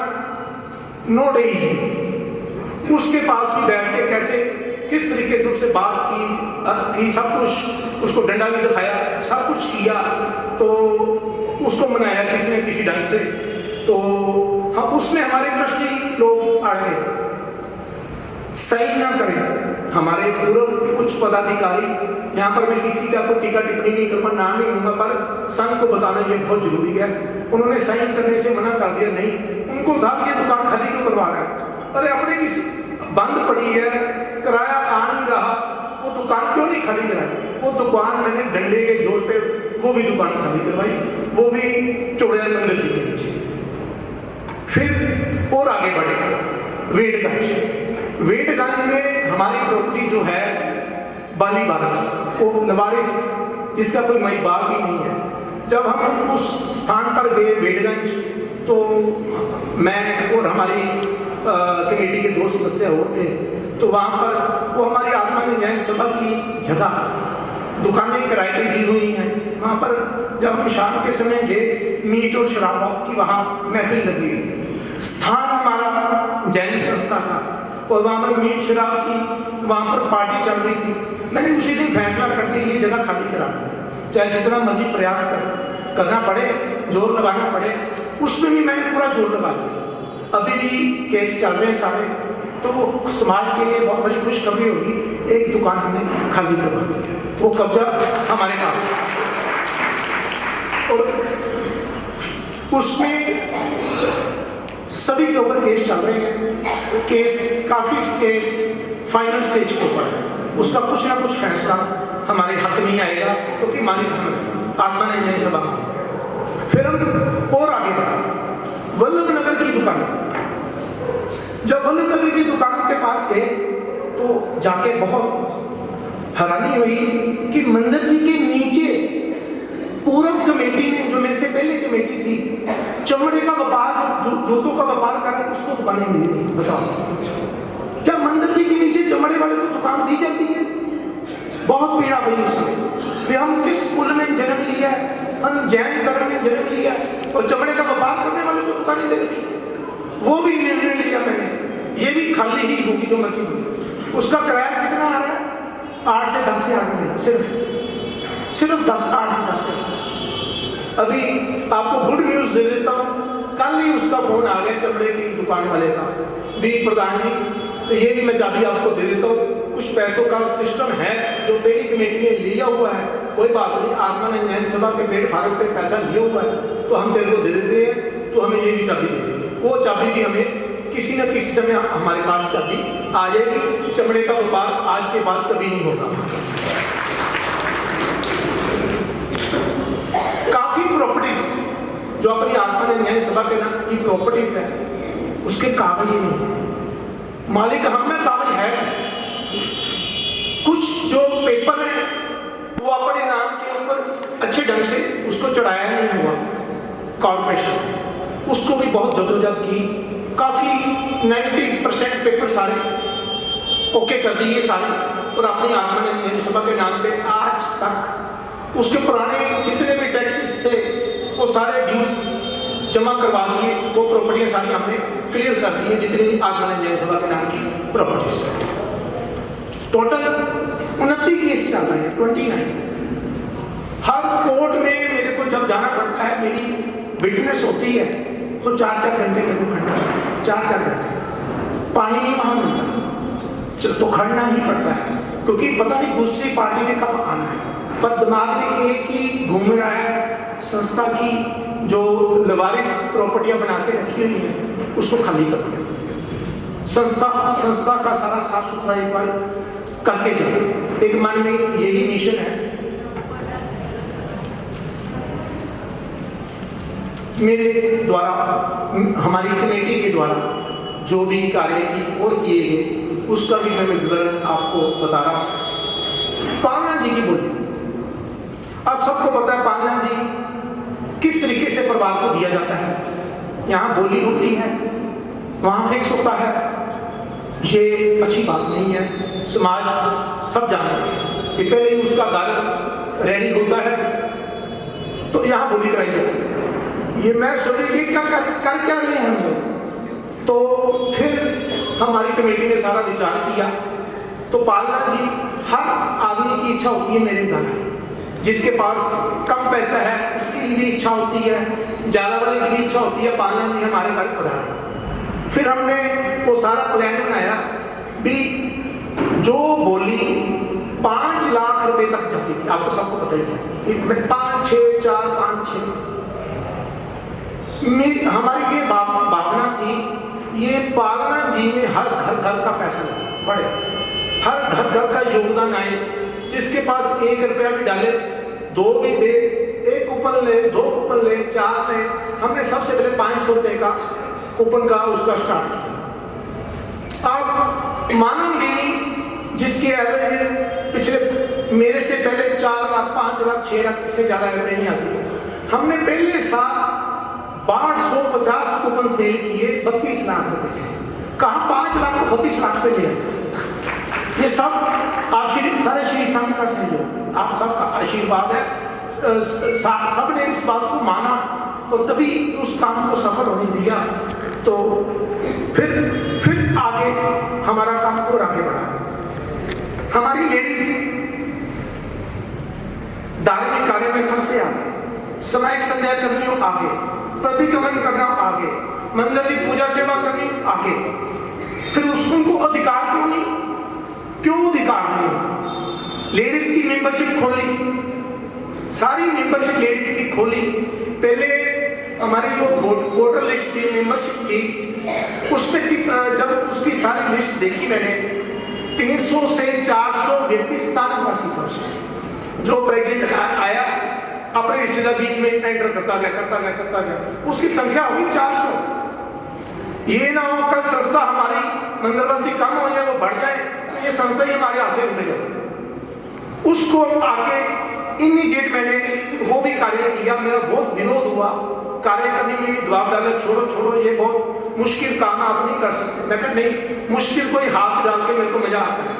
नो डेज, उसके पास भी बैठ के कैसे किस तरीके से उससे बात की सब कुछ, उसको डंडा भी दिखाया, सब कुछ किया, तो उसको मनाया किसी न किसी ढंग से। तो हम उसमें हमारे ट्रस्टी लोग आ गए, सही ना करें हमारे पूर्व उच्च पदाधिकारी, यहाँ पर मैं किसी का कोई टीका टिप्पणी नहीं करूँगा, नाम नहीं लूंगा, पर संघ को बताना ये बहुत जरूरी है। उन्होंने साइन करने से मना कर दिया, नहीं, उनको था ये दुकान खाली क्यों करवा रहा है, अरे अपने किसी बंद पड़ी है, किराया आ नहीं रहा, वो दुकान क्यों नहीं खाली कराई। वो दुकान मैंने डंडे के जोर पे वो भी दुकान खाली करवाई, वो भी चौड़िया मंदिर जी के नीचे। फिर और आगे बढ़े वेटगंज में हमारी प्रॉपर्टी जो है बाली वारस, वो नवारिस जिसका कोई मई बाग भी नहीं है। जब हम उस स्थान पर गए वेटगंज, तो मैं और हमारी कमेटी के 2 सदस्य और थे, तो वहाँ पर वो हमारी आत्मा ने जैन सभा की जगह दुकानें किराए पे दी हुई हैं। वहाँ पर जब हम शाम के समय गए, मीट और शराब की वहाँ महफिल लगी हुई थी। स्थान हमारा जैन संस्था का, और वहाँ पर मीट शराब की वहाँ पर पार्टी चल रही थी। मैंने उसी दिन फैसला करके ये जगह खाली करा दी, चाहे जितना मर्जी प्रयास करना पड़े, जोर लगाना पड़े, उसमें भी मैंने पूरा जोर लगा दिया। अभी भी केस चल रहे हैं सारे, तो समाज के लिए बहुत बड़ी खुशखबरी होगी, एक दुकान हमने खाली करवा दी, वो कब्जा हमारे पास है। और उसमें सभी के ऊपर केस चल रहे हैं, काफी केस फाइनल स्टेज के ऊपर है, उसका कुछ ना कुछ फैसला हमारे हक नहीं आएगा, क्योंकि मालिक हम हैं, आत्मा ने न्याय सभा मालिक है। फिर हम और आगे बढ़े, वल्लभ नगर की दुकान। जब वल्लभ नगर की दुकानों के पास गए तो जाके बहुत हैरानी हुई कि मंदिर जी के नीचे पूर्व कमेटी ने, जो मेरे से पहले कमेटी थी, चमड़े का व्यापार, जूतों का व्यापार कर रहे, उसको दुकानें मिली नहीं। बताओ, क्या मंदिर जी के नीचे चमड़े वाले को दुकान दी जाती है? बहुत पीड़ा हुई उस समय कि हम किस कुल में जन्म लिया है, हम जैन धर्म में जन्म लिया है और चमड़े का व्यापार करने वाले को दुकानें दे रखी। वो भी निर्णय लिया मैंने, ये भी खाली ही होगी जो मर्जी होगी। उसका किराया कितना आ रहा है? 8 से 10 हज़ार मिला, सिर्फ 10, 8 से 10 हज़ार। अभी आपको गुड न्यूज दे देता हूँ, कल ही उसका फोन आ गया चमड़े की दुकान वाले का, भी प्रधान जी, तो ये भी मैं चाबी आपको दे देता हूँ, कुछ पैसों का सिस्टम है जो पहली कमेटी ने लिया हुआ है, कोई बात नहीं, आत्मा ने न्याय सभा के पेट फार्म पे पैसा लिया हुआ है, तो हम तेरे को दे देते हैं, तो हमें ये भी चाबी दे देंगे। वो चाबी भी हमें किसी न किसी समय हमारे पास चाबी आ जाएगी। चमड़े का व्यापार आज के बाद कभी नहीं होगा। काफी प्रॉपर्टीज जो अपनी आत्मा ने न्याय सभा के नाम की प्रॉपर्टीज है, उसके कागज ही नहीं, मालिक हम में कागज है। कुछ जो पेपर है वो अपने नाम के ऊपर अच्छे ढंग से उसको चढ़ाया नहीं हुआ, कॉर्पोरेशन उसको भी बहुत जद्दोजहद की, काफी 90% पेपर सारे ओके कर दिए सारे, और अपनी आत्मा ने न्याय सभा के नाम पे आज तक उसके पुराने जितने भी टैक्सेस थे वो सारे ड्यूज जमा करवा दिए, वो प्रॉपर्टियां सारी हमने क्लियर कर दी है, जितनी भी आत्मा ने न्याय सभा के नाम की प्रॉपर्टीज है। टोटल 29 केस चल रहे हैं, 29। हर कोर्ट में मेरे को जब जाना पड़ता है, मेरी विटनेस होती है, तो 4-4 घंटे मेरे को खड़ना, 4-4 घंटे, पानी नहीं वहां मिलता, चलो तो खड़ना ही पड़ता है, क्योंकि पता नहीं दूसरी पार्टी ने कब आना है, पर दिमाग में एक ही घूम रहा है, संस्था की जो लवारिस प्रॉपर्टियां बना के रखी हुई है उसको खाली कर दिया। संस्था का सारा साफ सुथरा एक बार करके जाओ, एक मन में यही मिशन है। मेरे द्वारा, हमारी कमेटी के द्वारा जो भी कार्य की और किए गए उसका भी मैं विवरण आपको बता रहा हूं। पालना जी की बोली, अब सबको पता है पालना जी किस तरीके से परिवार को दिया जाता है। यहाँ बोली होती है, वहां फिक्स होता है, ये अच्छी बात नहीं है। समाज सब जानते हैं कि पहले ही उसका घर रेडी होता है तो यहाँ बोली कराई जाती है। ये मैं सोची कि क्या कर क्या रहे हैं हम लोग, तो फिर हमारी कमेटी ने सारा विचार किया, तो पालना जी, हर आदमी की इच्छा होती है मेरे घर आए, जिसके पास कम पैसा है उसकी भी इच्छा होती है, ज़्यादा वाले की भी इच्छा होती है पालना जी हमारे घर पधारे। फिर हमने वो सारा प्लान बनाया भी, जो बोली 5 लाख रुपए तक जाती थी, आपको सबको पता ही है, इसमें 5, 6, 4, 5, 6 हमारी ये भावना थी, ये पालना जी में हर घर का पैसा पड़े, हर घर का योगदान आए, जिसके पास 1 रुपया भी डाले, 2 भी दे, 1 कूपन ले, 2 कूपन ले, 4 ले। हमने सबसे पहले 500 रुपए का कूपन का उसका स्टार्ट किया। आप मानोगे नहीं, जिसके एवरेज पिछले मेरे से पहले 4 लाख, 5 लाख, 6 लाख, इससे ज्यादा एवरेज नहीं आती है। हमने पहले साल 1250 कूपन सेल किए, 32 लाख रुपए। कहा 5 लाख को 32 लाख पे लिया। ये सब आप सारे श्री संघ का सहयोग, आप सबका आशीर्वाद है। सबने इस बात को माना तो तभी उस काम को सफल होने दिया। तो फिर आगे हमारा काम और आगे बढ़ा। हमारी लेडीज धार्मिक कार्य में सबसे आगे, सामाजिक संध्या करनी आगे, प्रतिक्रमण करना आगे, मंदिर की पूजा सेवा करनी आगे। फिर उनको अधिकार क्यों नहीं? क्यों अधिकार नहीं? लेडीज की मेंबरशिप खोली, सारी मेंबरशिप लेडीज की खोली। पहले हमारी जो वोटर लिस्ट थी, मेंबरशिप की, उसमें जब उसकी सारी लिस्ट देखी मैंने, 300 से 400 व्यक्ति स्थानीयवासी थे। जो प्रेग्नेंट आया अपने रिश्तेदार बीच में एंटर करता गया, उसकी संख्या होगी 400। ये ना हो कल संस्था हमारी मंदिरवासी कम हो जाए, वो बढ़ जाए, तो ये संस्था ही हमारे हाथ से उठ जाए। उसको आके इमीडिएट मैंने वो भी कार्य किया। मेरा बहुत विरोध हुआ, कार्य करने में भी दबाव डाला, छोड़ो ये बहुत मुश्किल काम आप नहीं कर सकते। मैं कहा नहीं, मुश्किल कोई हाथ डाल के मेरे को मजा आता है।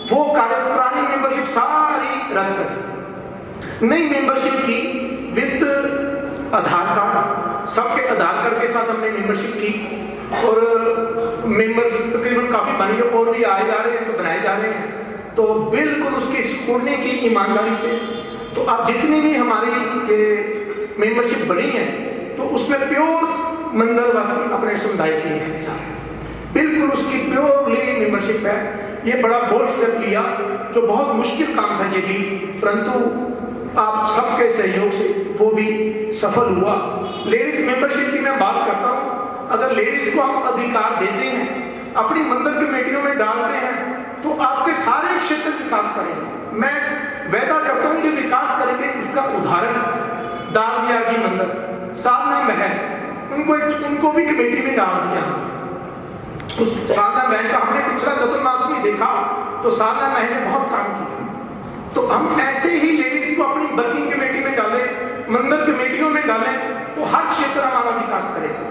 वो कार्य पुरानी मेंबरशिप सारी रद्द कर दी, नई मेंबरशिप की विद आधार कार्ड, सबके आधार कार्ड के साथ हमने मेंबरशिप की और मेंबर्स तकरीबन काफी बन गए, और भी आए जा रहे हैं, तो बनाए जा रहे हैं। तो बिल्कुल उसकी स्कूटनी की ईमानदारी से, तो अब जितनी भी हमारी मेंबरशिप बनी है तो उसमें प्योर मंदिरवासी अपने समुदाय के हैं सारे, बिल्कुल उसकी प्योरली मेंबरशिप है। ये बड़ा बोल्ड स्टेप लिया, जो बहुत मुश्किल काम था ये भी, परंतु आप सबके सहयोग से वो भी सफल हुआ। लेडीज मेंबरशिप की मैं बात करता हूँ, अगर लेडीज को हम अधिकार देते हैं, अपनी मंदिर कमेटियों में डालते हैं, तो आपके सारे क्षेत्र विकास करेंगे। मैं वादा करता हूँ कि विकास करेंगे। इसका उदाहरण दाल जी मंदिर, साधना महल, उनको भी कमेटी में डाल दिया। उस साधना महल का हमने पिछला चतुर्मास में देखा, तो साधना महल ने बहुत काम किया। तो हम ऐसे ही लेडीज को अपनी वर्किंग कमेटी में डालें, मंदिर कमेटियों में डालें, तो हर क्षेत्र हमारा विकास करेगा।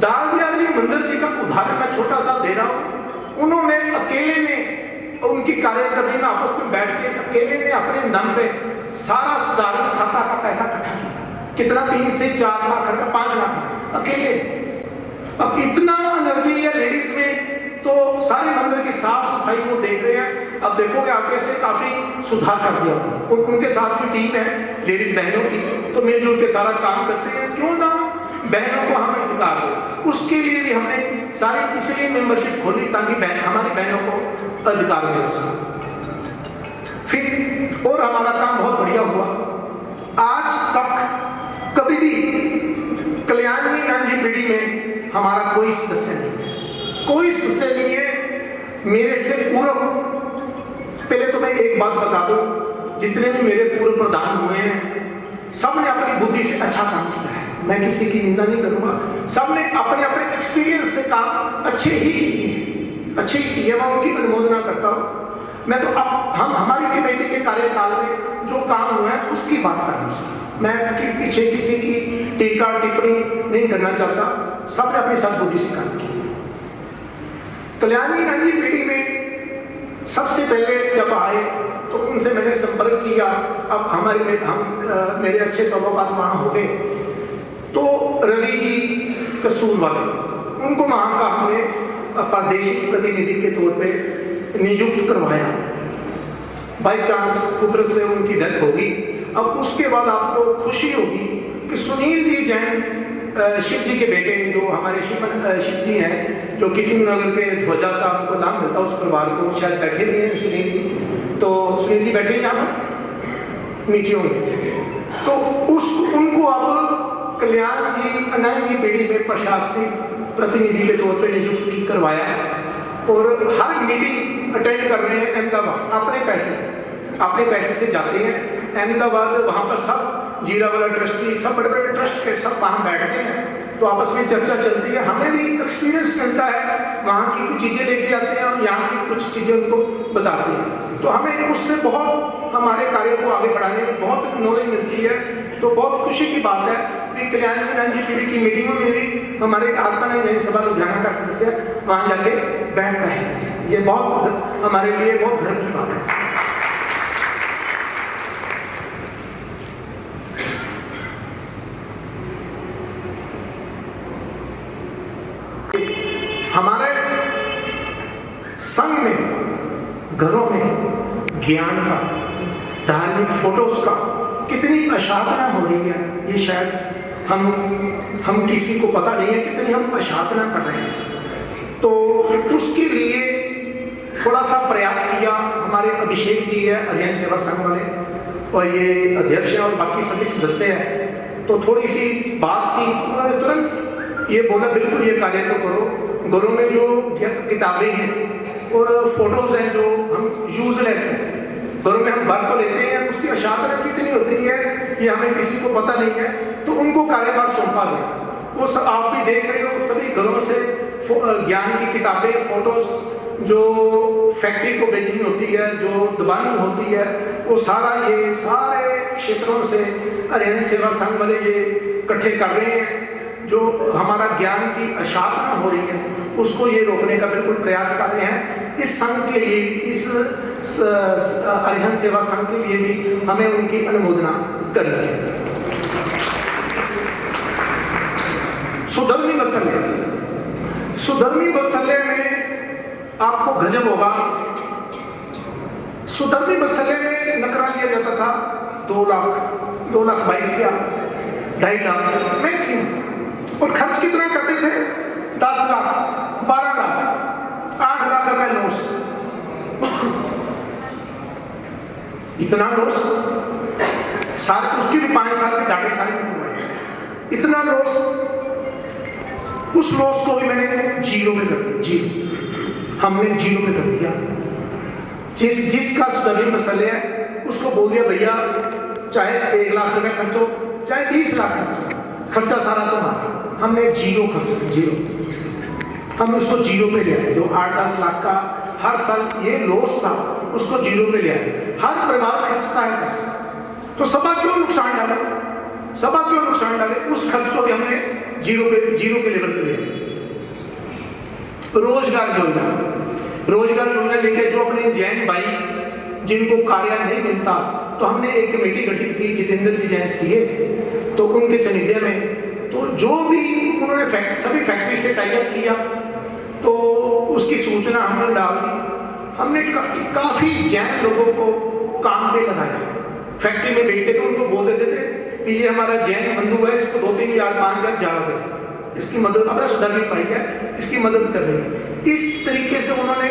दाल जी मंदिर जी का उदाहरण मैं छोटा सा दे रहा हूँ। उन्होंने अकेले में, उनकी कार्यकारिणी में आपस में बैठ के अकेले ने अपने नाम पे सारा साधारण खाता का पैसा इकट्ठा किया। कितना, 3 से 4 लाख रुपए, 5 लाख अकेले। अब इतना एनर्जी है लेडीज में, तो सारे मंदिर की साफ सफाई को देख रहे हैं। अब देखोगे आपके से काफी सुधार कर दिया। उनके साथ भी टीम है लेडीज बहनों की, तो मिलजुल के सारा काम करते हैं। क्यों ना बहनों को हम अधिकार दें, उसके लिए भी हमने सारी इसलिए मेंबरशिप खोली ताकि हमारी बहनों को अधिकार मिले उसका। फिर और हमारा काम बहुत बढ़िया हुआ। आज तक कभी भी कल्याणी गांधी पीढ़ी में हमारा कोई सदस्य नहीं है, कोई सदस्य नहीं है मेरे से पूर्व। पहले तो मैं एक बात बता दूं, जितने भी मेरे पूर्व प्रधान हुए हैं, सबने अपनी बुद्धि से अच्छा काम किया है। मैं किसी की निंदा नहीं करूंगा, सबने अपने अपने एक्सपीरियंस से काम अच्छे ही किए, मैं उनकी अनुमोदना करता हूं। मैं तो अब हम हमारी कमेटी के कार्यकाल में जो काम हुआ है उसकी बात कर रहा हूं। मैं पीछे किसी की टीका टिप्पणी नहीं करना चाहता, सबने अपनी सद्बुद्धि से काम किया। कल्याणी गांधी पीढ़ी में सबसे पहले जब आए तो उनसे मैंने संपर्क किया। अब मेरे अच्छे तबकात वहाँ हो गए, तो रवि जी कसूर वाले, उनको वहाँ का हमने प्रादेशिक प्रतिनिधि के तौर पे नियुक्त करवाया। बाई चांस कुदरत से उनकी डेथ होगी। अब उसके बाद आपको खुशी होगी कि सुनील जी जैन, शिव जी के बेटे, जो हमारे शिव जी हैं, जो किचन नगर के ध्वजा का आपको नाम मिलता है उस परिवार को, शायद बैठे भी हैं सुनील जी, तो सुनील जी बैठे हैं यहाँ नीचे होंगे। तो उनको अब कल्याण जी अनंत जी पीढ़ी में प्रशासनिक प्रतिनिधि के तौर पे नियुक्त करवाया है, और हर मीटिंग अटेंड कर रहे हैं। अहमदाबाद अपने पैसे से जाते हैं अहमदाबाद, वहाँ पर सब जीरावाला ट्रस्टी, सब बड़े बड़े ट्रस्ट के सब वहाँ बैठते हैं, तो आपस में चर्चा चलती है। हमें भी एक्सपीरियंस मिलता है, वहाँ की कुछ चीज़ें लेके आते हैं और यहाँ की कुछ चीज़ें उनको बताते हैं, तो हमें उससे बहुत हमारे कार्य को आगे बढ़ाने में बहुत नॉलेज मिलती है। तो बहुत खुशी की बात है कि कल्याणी गांधी पीढ़ी की मीटिंगों में भी हमारे आत्मानंद जैन सभा लुधियाना का सदस्य वहाँ जाके बैठता है। ये बहुत हमारे लिए बहुत गर्व की बात है। हमारे संघ में, घरों में ज्ञान का, धार्मिक फोटोज का कितनी अशाधना हो रही है, ये शायद हम किसी को पता नहीं है कितनी हम अशाधना कर रहे हैं। तो उसके लिए थोड़ा सा प्रयास किया। हमारे अभिषेक जी है अध्ययन सेवा संघ वाले, और ये अध्यक्ष हैं और बाकी सभी सदस्य हैं, तो थोड़ी सी बात की, उन्होंने तुरंत ये बोला बिल्कुल ये कार्य को करो। घरों में जो किताबें हैं और फोटोज हैं जो हम यूजलेस हैं, घरों में हम भर तो लेते हैं, उसकी अशांतता कितनी होती है ये हमें किसी को पता नहीं है। तो उनको कार्यभार सौंपा गया। वो सब आप भी देख रहे हो, सभी घरों से ज्ञान की किताबें, फोटोज जो फैक्ट्री को भेजनी होती है, जो दबानी होती है, वो ये सारे क्षेत्रों से अरिहंत सेवा संघ वाले ये इकट्ठे कर रहे हैं। जो हमारा ज्ञान की अशांतता हो रही है उसको ये रोकने का बिल्कुल प्रयास कर रहे हैं। इस संघ के लिए, इस अरिहंत सेवा संघ के लिए भी हमें उनकी अनुमोदना करनी चाहिए। सुधर्मी वत्सल्य में आपको गजब होगा। सुधर्मी वत्सल्य में नकरा लिया जाता था 2 लाख 22 या 2.5 लाख मैक्सिमम। और खर्च कितना करते थे? 10 लाख, 12 लाख, 8 लाख रुपए नोट्स। इतना नोट्स सारे, उसकी भी 5 साल की डाटे सारे बनवाए। इतना नोट्स, उस लॉस को भी मैंने जीरो में कर दिया। जीरो हमने जीरो में कर दिया। जिसका सुधर्मी वत्सल्य है उसको बोल दिया भैया चाहे 1 लाख रुपए खर्च हो, चाहे 20 लाख खर्च हो, खर्चा सारा तुम्हारा। हमने जीरो खर्च, जीरो, हम उसको जीरो पे ले आए। जो 8-10 लाख का हर साल ये लॉस था उसको जीरो पे ले आए। हर परिवार खर्चता है पैसा, तो सभा क्यों नुकसान डाले? उस खर्च को भी हमने जीरो के लेवल पे ले आए। रोजगार योजना लेके जो अपने जैन भाई जिनको कार्य नहीं मिलता, तो हमने एक कमेटी गठित की, जितेंद्र जी जैन सीए, तो उनके सानिध्य में, तो जो भी उन्होंने सभी फैक्ट्री से टाई अप किया, तो उसकी सूचना हमने डाल दी। हमने काफी जैन लोगों को काम पे लगाया। फैक्ट्री में भेजते थे, उनको बोल देते थे कि ये हमारा जैन बंधु है, इसको 2-3 हज़ार 5 हज़ार ज्यादा दें, इसकी मदद अपना सुधर्मी पाई है, इसकी मदद कर रही है। इस तरीके से उन्होंने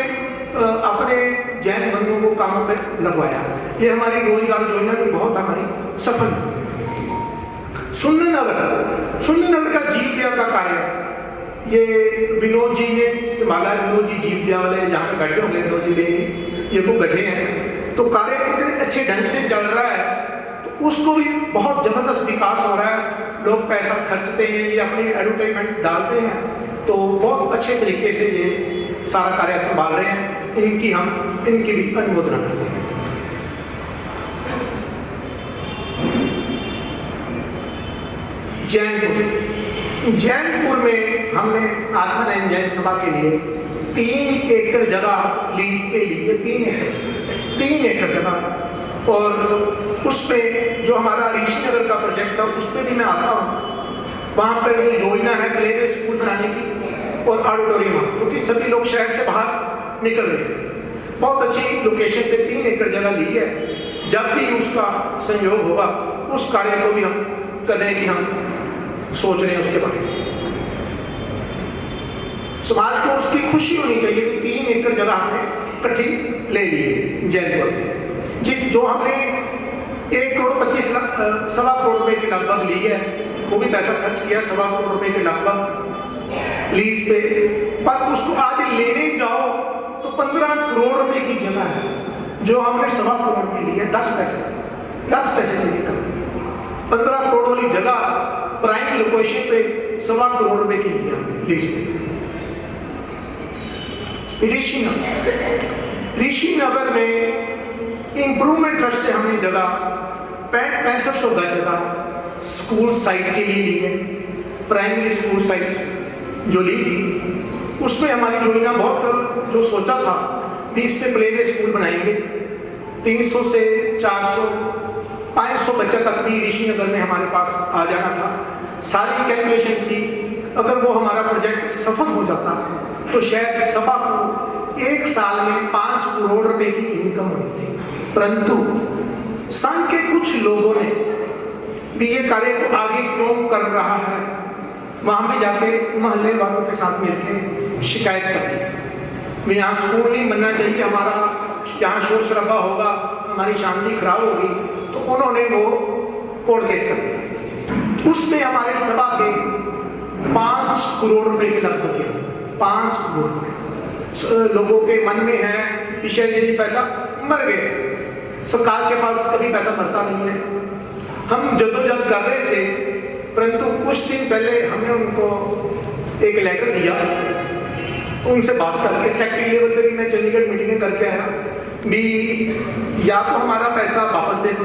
अपने जैन बंधुओं को कामों पे लगवाया। ये हमारी रोजगार योजना भी बहुत हमारी सफल है। सुंदरनगर का जीव दया का कार्य ये विनोद जी ने संभाला। विनोद जी जीव दया वाले जहाँ पे बैठे होंगे, विनोद जी लेंगे, ये वो बैठे हैं, तो कार्य इतने अच्छे ढंग से चल रहा है, तो उसको भी बहुत जबरदस्त विकास हो रहा है। लोग पैसा खर्चते हैं, ये अपनी एडवर्टाइजमेंट डालते हैं, तो बहुत अच्छे तरीके से ये सारा कार्य संभाल रहे हैं। इनकी भी अनुमोदना करते हैं। जैनपुर में हमने आत्मानंद जैन सभा के लिए 3 एकड़ जगह लीज पे ली है। 3 एकड़ जगह, और उसमें जो हमारा ऋषिनगर का प्रोजेक्ट था उस पर भी मैं आता हूँ। वहाँ पर जो योजना है प्ले वे स्कूल बनाने की और ऑडिटोरियम, क्योंकि सभी लोग शहर से बाहर निकल रहे हैं। बहुत अच्छी लोकेशन पे 3 एकड़ जगह ली है। जब भी उसका संयोग होगा उस कार्य को भी हम करने की हम सोच रहे हैं। उसके बारे में समाज को उसकी खुशी होनी चाहिए कि 3 एकड़ जगह हमने इकट्ठी ले ली है जैनपुर में। जो हमने 1 करोड़ 25 लाख 1.25 करोड़ रुपए की लगभग ली है, वो भी पैसा खर्च किया 1.25 करोड़ रुपए के लगभग लीज पे। पर उसको आज लेने जाओ तो 15 करोड़ रुपए की जगह है, जो हमने 1.25 करोड़ में ली है। 10 पैसे से लेकर 15 करोड़ वाली जगह प्राइम लोकेशन पे 1.25 करोड़ रुपए की ली हमने लीज पे। ऋषिनगर में इंप्रूवमेंट ट्रस्ट से हमने जगह 6500 गज जगह स्कूल साइट के लिए ली है। प्राइमरी स्कूल साइट जो ली थी उसमें हमारी योजना बहुत जो सोचा था कि इस पे प्ले वे स्कूल बनाएंगे, 300 से 400 500 बच्चा तक भी ऋषिनगर में हमारे पास आ जाना था। सारी कैलकुलेशन थी, अगर वो हमारा प्रोजेक्ट सफल हो जाता तो शायद सभा को 1 साल में 5 करोड़ रुपए की इनकम हुई थी। परंतु संघ के कुछ लोगों ने भी ये कार्य को आगे क्यों कर रहा है, वहां भी जाके मोहल्ले वालों के साथ मिलकर शिकायत कर दी। यहाँ स्कूल नहीं बनना चाहिए, हमारा यहाँ शोर शराबा होगा, हमारी शांति खराब होगी, तो उन्होंने वो कोर्ट केस कर दिया। उसमें हमारे सभा के 5 करोड़ रुपए के लगभग है। 5 करोड़ रुपए लोगों के मन में है कि शायद ये पैसा मर गए। सरकार के पास कभी पैसा भरता नहीं है। हम जद्दोजहद कर रहे थे, परंतु कुछ दिन पहले हमने उनको एक लेटर दिया, उनसे बात करके सेक्रेटरी लेवल पे भी मैं चंडीगढ़ मीटिंग करके आया भी, या तो हमारा पैसा वापस दे दो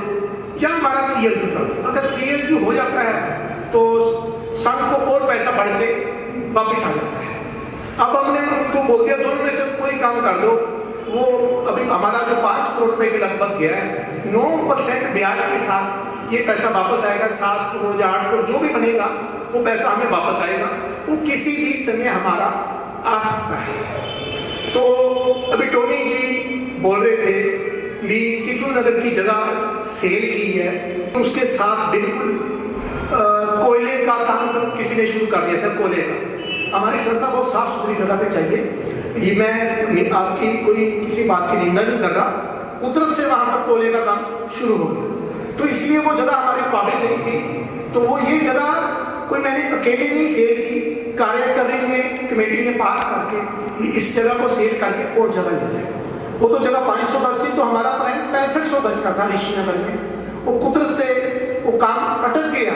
या हमारा CLQ कर दो। अगर CLQ हो जाता है तो संघ को और पैसा बढ़ के वापिस आ जाता है। अब हमने उनको बोल दिया दोनों में से कोई काम कर दो। वो अभी हमारा जो 5 करोड़ रुपए के लगभग गया है, 9% ब्याज के साथ ये पैसा वापस आएगा। 7 करोड़ या 8 करोड़ जो भी बनेगा वो पैसा हमें वापस आएगा, वो किसी भी समय हमारा आ सकता है। तो अभी टोनी जी बोल रहे थे भी किचू नगर की जगह सेल की है, तो उसके साथ बिल्कुल कोयले का काम किसी ने शुरू कर दिया था। कोयले का हमारी संस्था बहुत साफ सुथरी जगह पे चाहिए। ये मैं आपकी कोई किसी बात की निंदा नहीं कर रहा, कुदरत से वहाँ पर कोयले का काम शुरू हो गया, तो इसलिए वो जगह हमारे काबिल नहीं थी। तो वो ये जगह कोई मैंने अकेले नहीं सेल की, कार्यकारिणी में कमेटी ने पास करके इस जगह को सेल करके और जगह ले जाए। वो तो जगह 500 गज थी, तो हमारा प्लान 6500 गज का था ऋषि नगर में। वो कुदरत से वो काम अटक गया,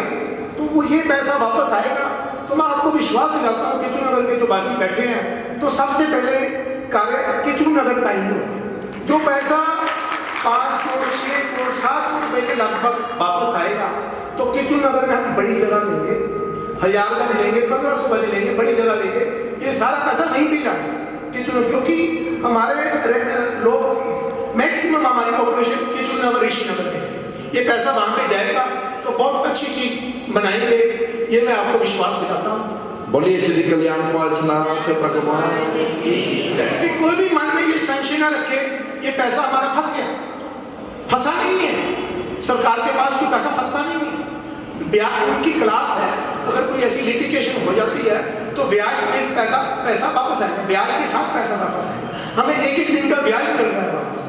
तो वो ये पैसा वापस आएगा। तो मैं आपको विश्वास दिलाता हूँ किचू नगर के जो वासी बैठे हैं, तो सबसे पहले कार्य किचू नगर का ही होगा। जो पैसा 5 करोड़ 6 करोड़ 7 करोड़ रुपए के लगभग वापस आएगा, तो किचू नगर में हम बड़ी जगह लेंगे, 1000 गज लेंगे, 1500 गज लेंगे, बड़ी जगह लेंगे। ये सारा पैसा नहीं दी जाएगा किचू, क्योंकि हमारे लोग मैक्सिमम हमारी पॉपुलेशन किचू नगर ऋषि नगर में, ये पैसा वहाँ पे जाएगा तो बहुत अच्छी चीज बनाएंगे, ये मैं आपको विश्वास दिलाता हूँ। बोलिए श्री कल्याण पालनाथ भगवान कि कोई भी मन में ये संशय ना रखे ये पैसा हमारा फंस गया, फंसा नहीं है। सरकार के पास कोई पैसा फंसता नहीं है। ब्याज उनकी क्लास है, अगर कोई ऐसी लिटिगेशन हो जाती है तो ब्याज के पैसा वापस आएगा, ब्याज के साथ पैसा वापस आएगा। हमें एक एक दिन का ब्याज मिल रहा है वहाँ से,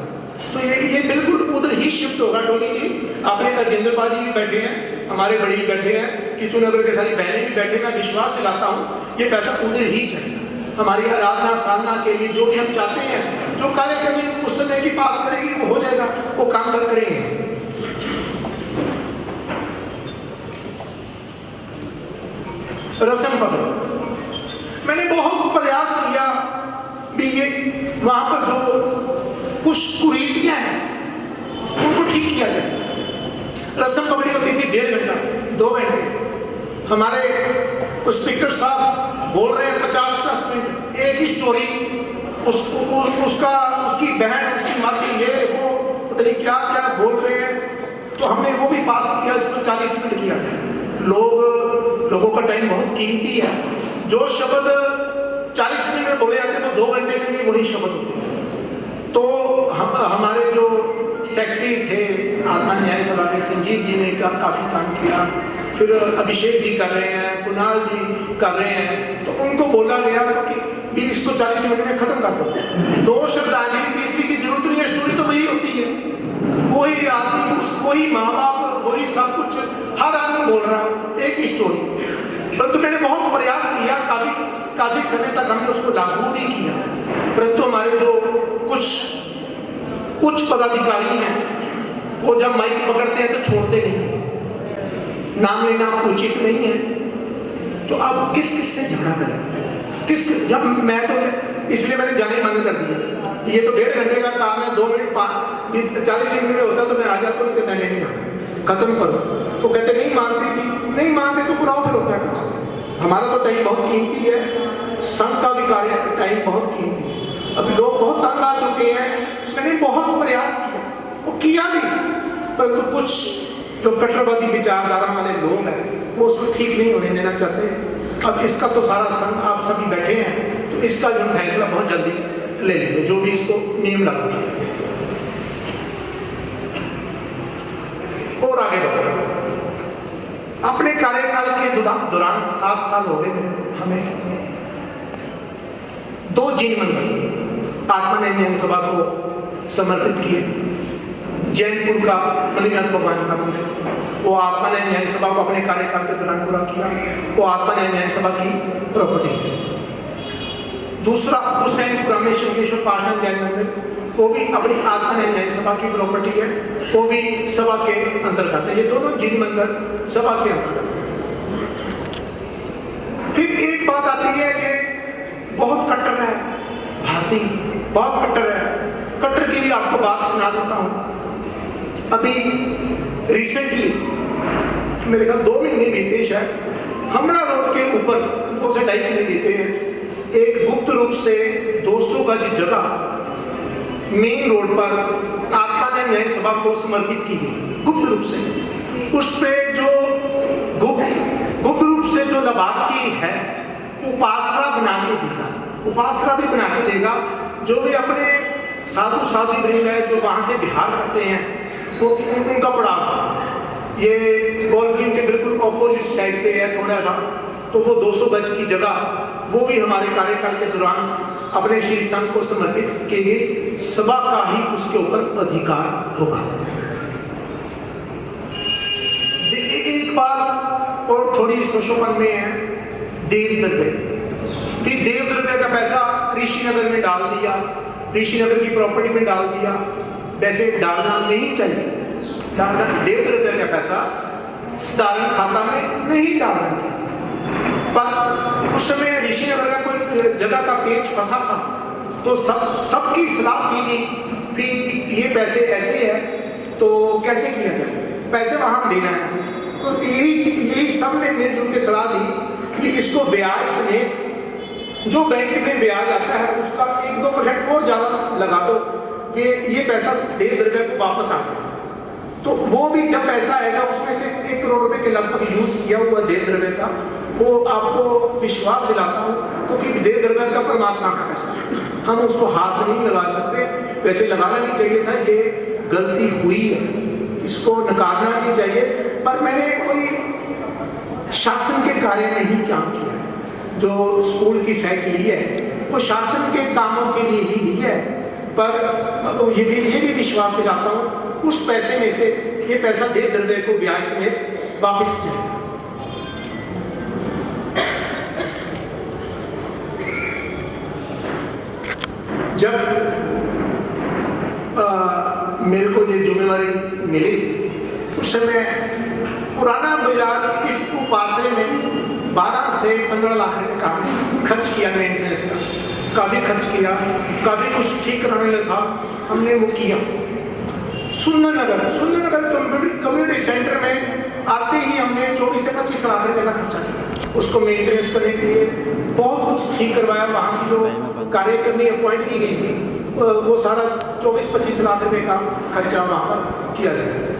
तो ये बिल्कुल उधर ही शिफ्ट होगा। टोनी जी अपने राजेंद्र पाल जी भी बैठे हैं, हमारे बड़ी बैठे हैं, किचू नगर के सारी बहनें भी बैठे। मैं विश्वास दिलाता हूँ ये पैसा उधर ही जाएगा। हमारी आराधना साधना के लिए जो भी हम चाहते हैं, जो कार्य करनी उस समय की पास करेगी वो हो जाएगा, वो काम कर करेंगे। रस्म पकड़ मैंने बहुत प्रयास किया भी ये वहाँ पर जो कुछ कुरीतियाँ हैं उनको ठीक किया जाए। रस्म पकड़ी होती थी 1.5 घंटा 2 घंटे, हमारे स्पीकर साहब बोल रहे हैं 50-50 मिनट एक ही स्टोरी, उसकी बहन उसकी मासी ये वो पता नहीं क्या क्या बोल रहे हैं। तो हमने वो भी पास किया, इसको 40 मिनट किया। लोगों का टाइम बहुत कीमती है। जो शब्द 40 मिनट में बोले जाते हैं वो 2 घंटे में भी वही शब्द होते हैं। तो हमारे जो सेक्रेटरी थे आत्मा न्याय सभा के संजीव जी ने काफ़ी काम किया, फिर अभिषेक जी कर रहे हैं, कुणाल जी कर रहे हैं। तो उनको बोला गया कि भी इसको 40 मिनट में खत्म कर दो। 2 श्रद्धांजलि तीसरी की जरूरत नहीं है, स्टोरी तो वही होती है, वही आदमी वही माँ बाप वही सब कुछ, हर आदमी बोल रहा है एक ही स्टोरी। परंतु मैंने बहुत प्रयास किया, काफी समय तक हमने उसको लागू नहीं किया, परंतु हमारे जो कुछ पदाधिकारी हैं वो जब माइक पकड़ते हैं तो छोड़ते नहीं, नाम लेना उचित नहीं है। तो अब किस से झगड़ा करें? जब मैं तो इसलिए मैंने जाने बंद कर दिया। ये तो 1.5 घंटे का काम है, 2 मिनट 40 मिनट में होता तो मैं आ जाता हूँ, तो मैंने नहीं आना, खत्म करो। तो कहते नहीं मानते जी, नहीं मानते तो पुराओ, फिर क्या कर सकते। हमारा तो टाइम बहुत कीमती है, संघ का भी कार्य टाइम बहुत कीमती है। अभी लोग बहुत तंग आ चुके हैं। मैंने बहुत प्रयास किया, वो किया भी, परंतु कुछ जो कट्टरवादी विचारधारा वाले लोग हैं वो उसको ठीक नहीं होने देना चाहते। अब इसका तो सारा संघ आप सभी बैठे हैं, तो इसका जो फैसला बहुत जल्दी ले लेंगे, जो भी इसको नियम लागू किया। और आगे बढ़ो। अपने कार्यकाल के दौरान 7 साल हो गए हमें 2 जिन मंदिर आत्मा न्याय सभा को समर्पित किए। जैनपुर का मणिनाथ भगवान का मंदिर, वो आत्मा न्याय सभा को अपने कार्यकाल के दौरान पूरा किया, वो आत्मा न्याय सभा की प्रॉपर्टी है। दूसरा हुसैनपुरा में शंकेश्वर पाषाण जैन मंदिर, वो भी अपनी आत्मनिर्भर जैन सभा की प्रॉपर्टी है, वो भी सभा के अंतर्गत है। ये दोनों जिन मंदिर सभा के अंतर्गत है। फिर एक बात आती है, ये बहुत कट्टर है, भारतीय बहुत कट्टर है। कट्टर की भी आपको बात सुना देता हूँ। अभी रिसेंटली मेरे ख्याल 2 महीने बीते शायद, हमला रोड के ऊपर 2 से 2.5 महीने बीते हैं, एक गुप्त रूप से 200 गज जगह मेन रोड पर आत्मानंद जैन सभा को समर्पित की गई, गुप्त रूप से। उस पे जो गुप्त रूप से जो लाभार्थी है उपासना बना के देगा, उपासना भी बना के देगा। जो भी अपने साधु साध्वी वृंद है जो वहाँ से बिहार करते हैं, वो उनका पड़ाव ये गोल्फलिंग के बिल्कुल ऑपोजिट साइड पे है थोड़ा सा, तो वो 200 गज की जगह वो भी हमारे कार्यकाल के दौरान अपने श्री संघ को समर्पित की गई। सभा का ही उसके ऊपर अधिकार होगा। एक बार और थोड़ी संशोधन में है, देव द्रव्य। फिर देव द्रव्य का पैसा ऋषिनगर में डाल दिया, ऋषिनगर की प्रॉपर्टी में डाल दिया। वैसे डालना नहीं चाहिए, डालना देव द्रव्य का पैसा साधारण खाता में नहीं डालना चाहिए। पर उस समय ऋषिनगर का कोई जगह का पेच फंसा था, तो सबकी सलाह की गई कि ये पैसे ऐसे है तो कैसे किया जाए, पैसे वहाँ देना है। तो यही सब ने मिलजुल के सलाह दी कि इसको ब्याज समेत जो बैंक में ब्याज आता है उसका 1-2% और ज़्यादा लगा दो कि ये पैसा देव द्रव्य को वापस आ जाए। तो वो भी जब पैसा आएगा उसमें से 1 करोड़ रुपए के लगभग यूज किया हुआ देव द्रव्य का, वो आपको विश्वास दिलाता हूँ, क्योंकि देव द्रव्य का परमात्मा का पैसा है, हम उसको हाथ नहीं लगा सकते। पैसे लगाना नहीं चाहिए था, ये गलती हुई है, इसको नकारना नहीं चाहिए। पर मैंने कोई शासन के कार्य में ही काम किया, जो स्कूल की साइकिल ली है वो शासन के कामों के लिए ही ली है। पर ये भी विश्वास दिलाता हूँ उस पैसे में से ये पैसा देव द्रव्य को ब्याज समेत वापस जाएगा। जब मेरे को ये जिम्मेवारी मिली उस समय पुराना बाजार इस उपासने में 12 से 15 लाख रुपए का खर्च किया मेंटेनेंस का, काफ़ी खर्च किया, काफ़ी कुछ ठीक कराने लगा हमने वो किया। सुंदरनगर कम्युनिटी सेंटर में आते ही हमने 24 से 25 लाख रुपए का खर्चा किया उसको मेंटेनेंस करने के लिए, बहुत कुछ ठीक करवाया। वहाँ की जो कार्यकर्मी अपॉइंट की गई थी वो सारा 24-25 लाख रुपए का खर्चा वहाँ पर किया गया।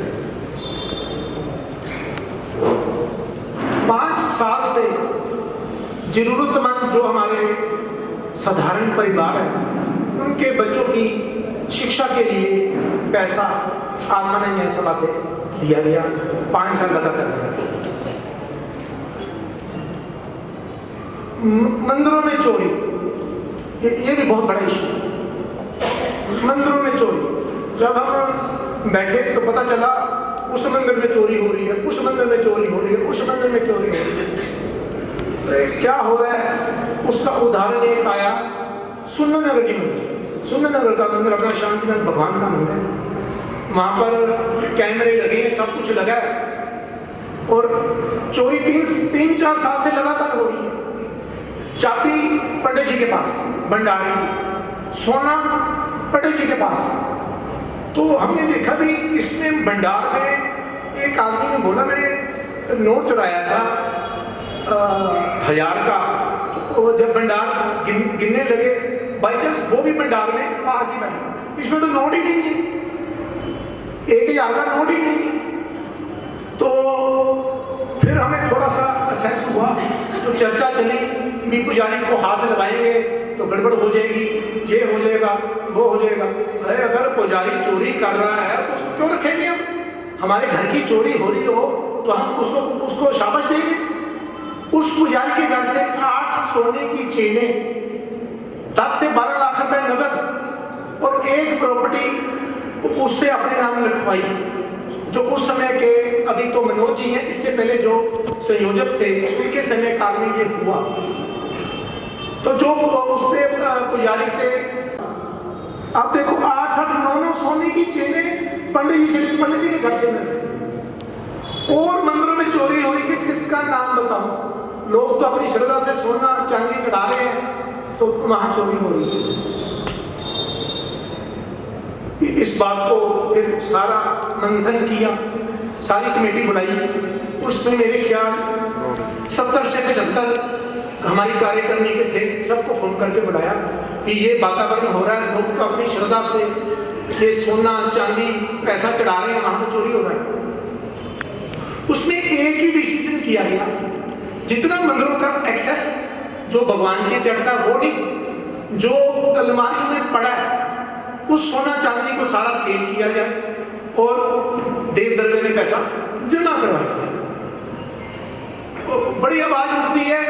5 साल से जरूरतमंद जो हमारे साधारण परिवार है उनके बच्चों की शिक्षा के लिए पैसा आत्मानंद जैन सभा से दिया गया, 5 साल लगातार दिया। मंदिरों में चोरी, ये भी बहुत बड़ा इशू है। मंदिरों में चोरी, जब हम बैठे तो पता चला उस मंदिर में चोरी हो रही है, उस मंदिर में चोरी हो रही है, उस मंदिर में चोरी हो रही है। क्या हो रहा है उसका उदाहरण एक आया सुंदरनगर की मंदिर, सुंदरनगर का मंदिर अपना शांतिनाथ भगवान का मंदिर, वहाँ पर कैमरे लगे, सब कुछ लगा है और चोरी 3-4 साल से लगातार हो रही है। चाबी पंडित जी के पास भंडारे की, सोना पंडित जी के पास। तो हमने देखा भी इसमें भंडार में एक आदमी ने बोला मैंने नोट चुराया था 1000 का, तो जब भंडार गिनने लगे बाई चांस वो भी भंडार में पास ही बैठा, इसमें तो नोट ही नहीं है, 1000 का नोट ही नहीं है। तो फिर हमें थोड़ा सा असेस हुआ, तो चर्चा चली कि पुजारी को हाथ लगाएंगे तो गड़बड़ हो जाएगी, ये हो जाएगा, वो हो जाएगा। अरे अगर पुजारी चोरी कर रहा है तो उसको क्यों रखेंगे हम? हमारे घर की चोरी हो रही हो तो हम उसको शाबाश देंगे। उस पुजारी के घर से 8 सोने की चेनें, 10 से 12 लाख रुपए नगद और एक प्रॉपर्टी उससे अपने नाम लिखवाई, जो उस समय के, अभी तो मनोज जी हैं, इससे पहले जो संयोजक थे उनके समय काल में ये हुआ। तो जो उससे पुजारी से अब देखो 8-8, 9-9 सोने की चेनें पंडित जी के घर से मिले और मंदिरों में चोरी हो रही। किस किस का नाम बताऊं? लोग तो अपनी श्रद्धा से सोना चांदी चढ़ा रहे हैं तो वहां चोरी हो रही है। इस बात को फिर सारा मंथन किया, सारी कमेटी बुलाई। उसमें मेरे ख्याल 70 से 75 हमारी कार्यकारिणी के थे। सबको फोन करके बुलाया कि ये वातावरण हो रहा है, लोग तो अपनी श्रद्धा से ये सोना चांदी पैसा चढ़ा रहे हैं, वहां तो चोरी हो रहा है। उसमें एक ही डिसीजन किया गया, जितना मंदिरों का एक्सेस जो भगवान के चढ़ता वो नहीं, जो अलमारियों में पड़ा है उस सोना चांदी को सारा सेल किया जाए और देव दरबार में पैसा जमा करवाया जाए। बड़ी आवाज उठती है,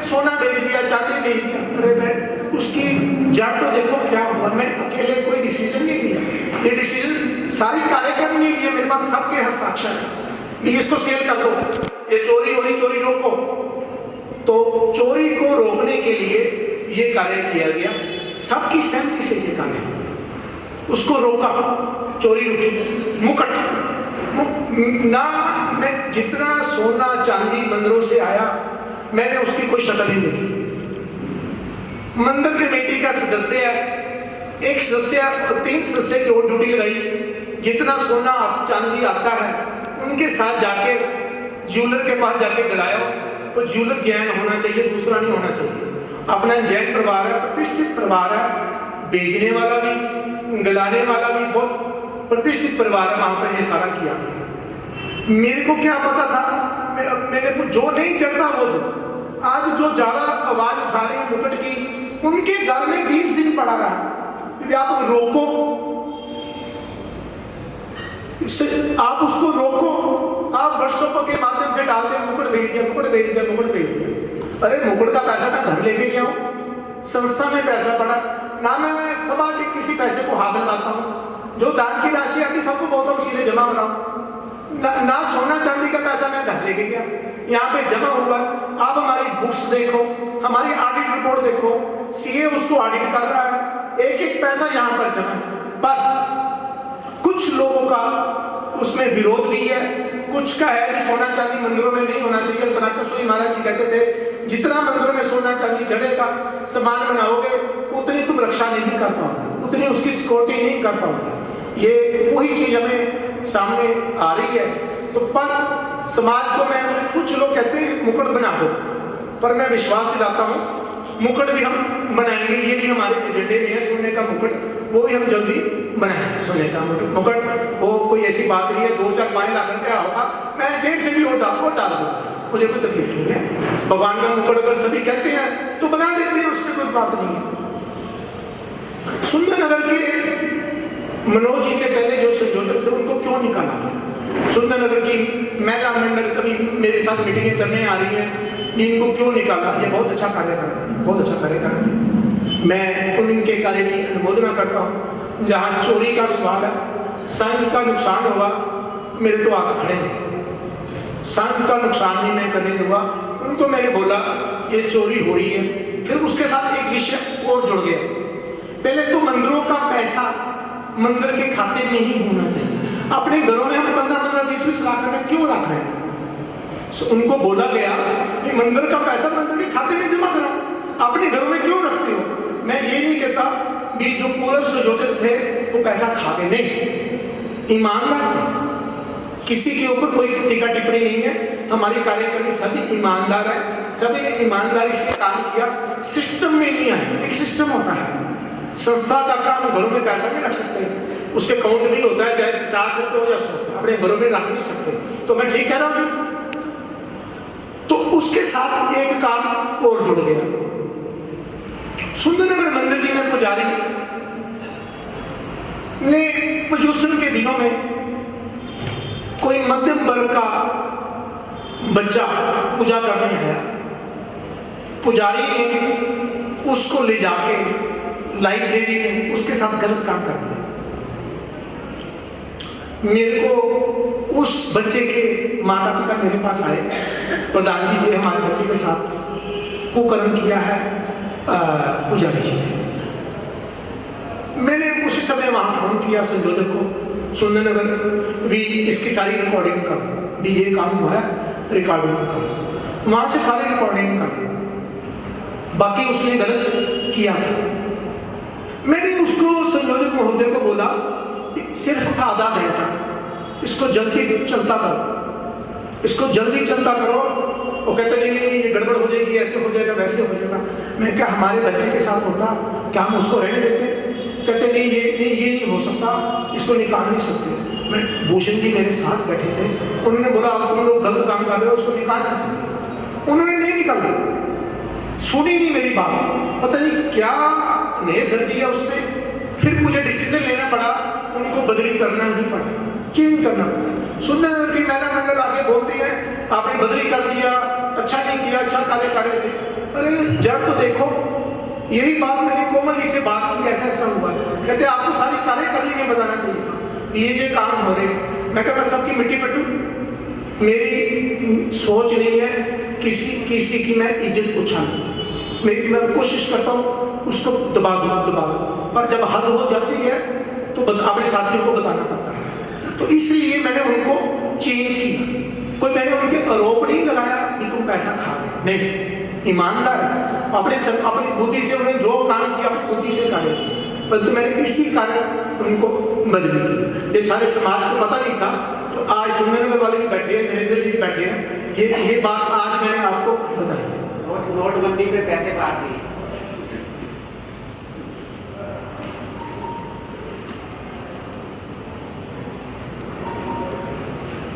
सोना बेच दिया, चांदी बेच दिया। अरे मैं उसकी जड़ तो देखो क्या हुआ। मैं अकेले कोई डिसीजन नहीं लिया, ये डिसीजन सारी कार्यक्रम नहीं लिया, मेरे पास सबके हस्ताक्षर है कि इसको सेल कर दो, ये चोरी हो रही, चोरी रोको। तो चोरी को रोकने के लिए ये कार्य किया गया, सबकी सहमति से ये कार्य उसको रोका, चोरी रुकी। मुकुट ना, मैं जितना सोना चांदी मंदिरों से आया मैंने उसकी कोई शक्ल नहीं देखी। मंदिर कमेटी का सदस्य है, एक सदस्य और 3 सदस्य की और ड्यूटी लगाई। जितना सोना चांदी आता है उनके साथ जाके ज्वेलर के पास जाके दिलाया। तो ज्वेलर जैन होना चाहिए, दूसरा नहीं होना चाहिए। अपना जैन परिवार है, प्रतिष्ठित परिवार है, बेचने वाला भी गलाने वाला भी बहुत प्रतिष्ठित परिवार है। वहां पर ये सारा किया। मेरे को क्या पता था, मेरे को जो नहीं चढ़ता वो दो। आज जो ज्यादा आवाज उठा रही है मुकुट की, उनके घर में 20 दिन पड़ा रहा। आप रोको, आप उसको रोको। आप व्हाट्सएप के माध्यम से डालते हैं मुकुट भेज दिया, मुकुट भेज दिया, मुकुट भेज दिया। अरे मुकुट का पैसा मैं घर लेके गया हूँ, संस्था में पैसा पड़ा ना, मैं सभा के किसी पैसे को हाथ लगाता हूँ। जो दान की राशि आती सबको बोलता हूँ सीधे जमा कराओ। ना सोना चांदी का पैसा मैं घर लेके गया, यहाँ पे जमा हुआ। आप हमारी बुक्स देखो, हमारी ऑडिट रिपोर्ट देखो, सीए उसको ऑडिट कर रहा है, एक एक पैसा यहाँ पर जमा है। पर कुछ लोगों का उसमें विरोध भी है, कुछ का है कि सोना चांदी मंदिरों में नहीं होना चाहिए। कनाकेश्वरी महाराज जी कहते थे जितना मंदिरों में सोना चांदी चढ़ेगा, सामान बनाओगे, उतनी तुम रक्षा नहीं कर पाओगे, उतनी उसकी सिक्योरिटी नहीं कर पाओगे। ये वही चीज हमें सामने आ रही है। तो पर समाज को मैं, कुछ लोग कहते हैं मुकुट बना दो, पर मैं विश्वास दिलाता हूँ मुकुट भी हम बनाएंगे। ये भी हमारे एजेंडे में है, सोने का मुकुट, वो भी हम जल्दी बनाएंगे। सोने का मुकुट वो कोई ऐसी बात नहीं है 2-4-5 लाख रुपया होगा, मैं जेब से भी वो डाल दूंगा, मुझे कोई तकलीफ नहीं है। भगवान का मुकुट अगर सभी कहते हैं तो बना देते हैं, उसमें कोई बात नहीं है। सुंदरनगर के मनोज जी से पहले जो संयोजक थे उनको क्यों निकाला गया? सुंदरनगर की महिला मंडल कभी मेरे साथ मीटिंगें करने आ रही हैं, इनको क्यों निकाला? ये बहुत अच्छा कार्य कर रहे हैं, बहुत अच्छा कार्य कर रहे हैं। मैं उनके कार्य की अनुमोदना करता हूँ। जहाँ चोरी का सवाल है, संघ का नुकसान होगा, मेरे तो आग खड़े हैं, संघ का नुकसान नहीं मैं करने दूंगा। उनको मैंने बोला ये चोरी हो रही है। फिर उसके साथ एक विषय और जुड़ गया, पहले तो मंदिरों का पैसा मंदिर के खाते में ही होना चाहिए। अपने घरों में हम 15-15, 20-20 लाख रुपए क्यों रख रहे हैं? उनको बोला गया कि मंदिर का पैसा मंदिर के खाते में जमा करो, अपने घरों में क्यों रखते हो? मैं ये नहीं कहता कि जो पूर्व संयोजक थे वो पैसा खा गए, नहीं, ईमानदार थे, किसी के ऊपर कोई टीका टिप्पणी नहीं है। हमारी कार्यकर्मी सभी ईमानदार है, सभी ने ईमानदारी से काम किया, सिस्टम में नहीं आए। एक सिस्टम होता है, संस्था का काम घरों में पैसा नहीं रख सकते, उसके काउंट भी होता है, चाहे 50 रुपये हो या 100 रुपये, अपने घरों में रख नहीं सकते। तो मैं ठीक कह रहा हूँ। तो उसके साथ एक काम और जुड़ गया। सुंदरनगर मंदिर जी में पुजारी ने प्रजोत्सव के दिनों में कोई मध्यम वर्ग का बच्चा पूजा करने आया, पुजारी ने उसको ले जाके लाइब्रेरी में उसके साथ गलत काम कर दिया। मेरे को उस बच्चे के माता पिता मेरे पास आए, प्रधान जी हमारे बच्चे के साथ कुकर्म किया है पुजारी जी ने। मैंने उसी समय वहाँ फोन किया संयोजक को सुंदरनगर भी, इसकी सारी रिकॉर्डिंग कर भी, ये काम हुआ है रिकॉर्डिंग कर, वहाँ से सारी रिकॉर्डिंग कर, बाकी उसने गलत किया था। मैंने उसको संयोजक महोदय को बोला सिर्फ आधा घंटा इसको जल्दी चलता करो, इसको जल्दी चलता करो। वो कहते नहीं ये गड़बड़ हो जाएगी, ऐसे हो जाएगा, वैसे हो जाएगा। मैं क्या हमारे बच्चे के साथ होता, क्या हम उसको रहने देते? कहते नहीं ये नहीं हो सकता, इसको निकाल नहीं सकते। मैं भूषण जी मेरे साथ बैठे थे, उन्होंने बोला आप तुम लोग गलत काम कर रहे हो, उसको निकालना चाहिए। उन्होंने नहीं निकाला, सुनी नहीं मेरी बात, पता नहीं क्या नहीं कर दिया उसने। फिर मुझे डिसीजन लेना पड़ा, उनको बदली करना ही पड़ा, चेंज करना पड़ा। सुनने की मैडम मंगल आगे बोलती है आपने बदली कर दिया, अच्छा नहीं किया, अच्छा कार्य कर रहे थे। अरे जब तो देखो, यही बात मैंने कोमल जी से बात की, ऐसा ऐसा हुआ। कहते आपको सारी कार्य करने में बताना चाहिए था, ये काम हो रहे। मैं कहता सबकी मिट्टी पटू, मेरी सोच नहीं है किसी की मैं इज्जत उछालूं। मैं कोशिश करता हूँ उसको दबा दूँ, पर जब हद हो जाती है तो अपने साथियों को बताना पड़ता है। तो इसलिए मैंने उनको चेंज किया। कोई मैंने उनके आरोप नहीं लगाया कि तुम पैसा खा गए, नहीं, ईमानदार है, अपनी बुद्धि से उन्हें जो काम किया अपनी बुद्धि से कार्य किया, परंतु मैंने इसी कारण उनको बदली की। ये सारे समाज को पता नहीं था, तो आज सुंदरनगर वाले भी बैठे हैं, नरेंद्र जी बैठे हैं, ये बात आज मैंने आपको बताई। नोटबंदी पे पैसे काट दिए।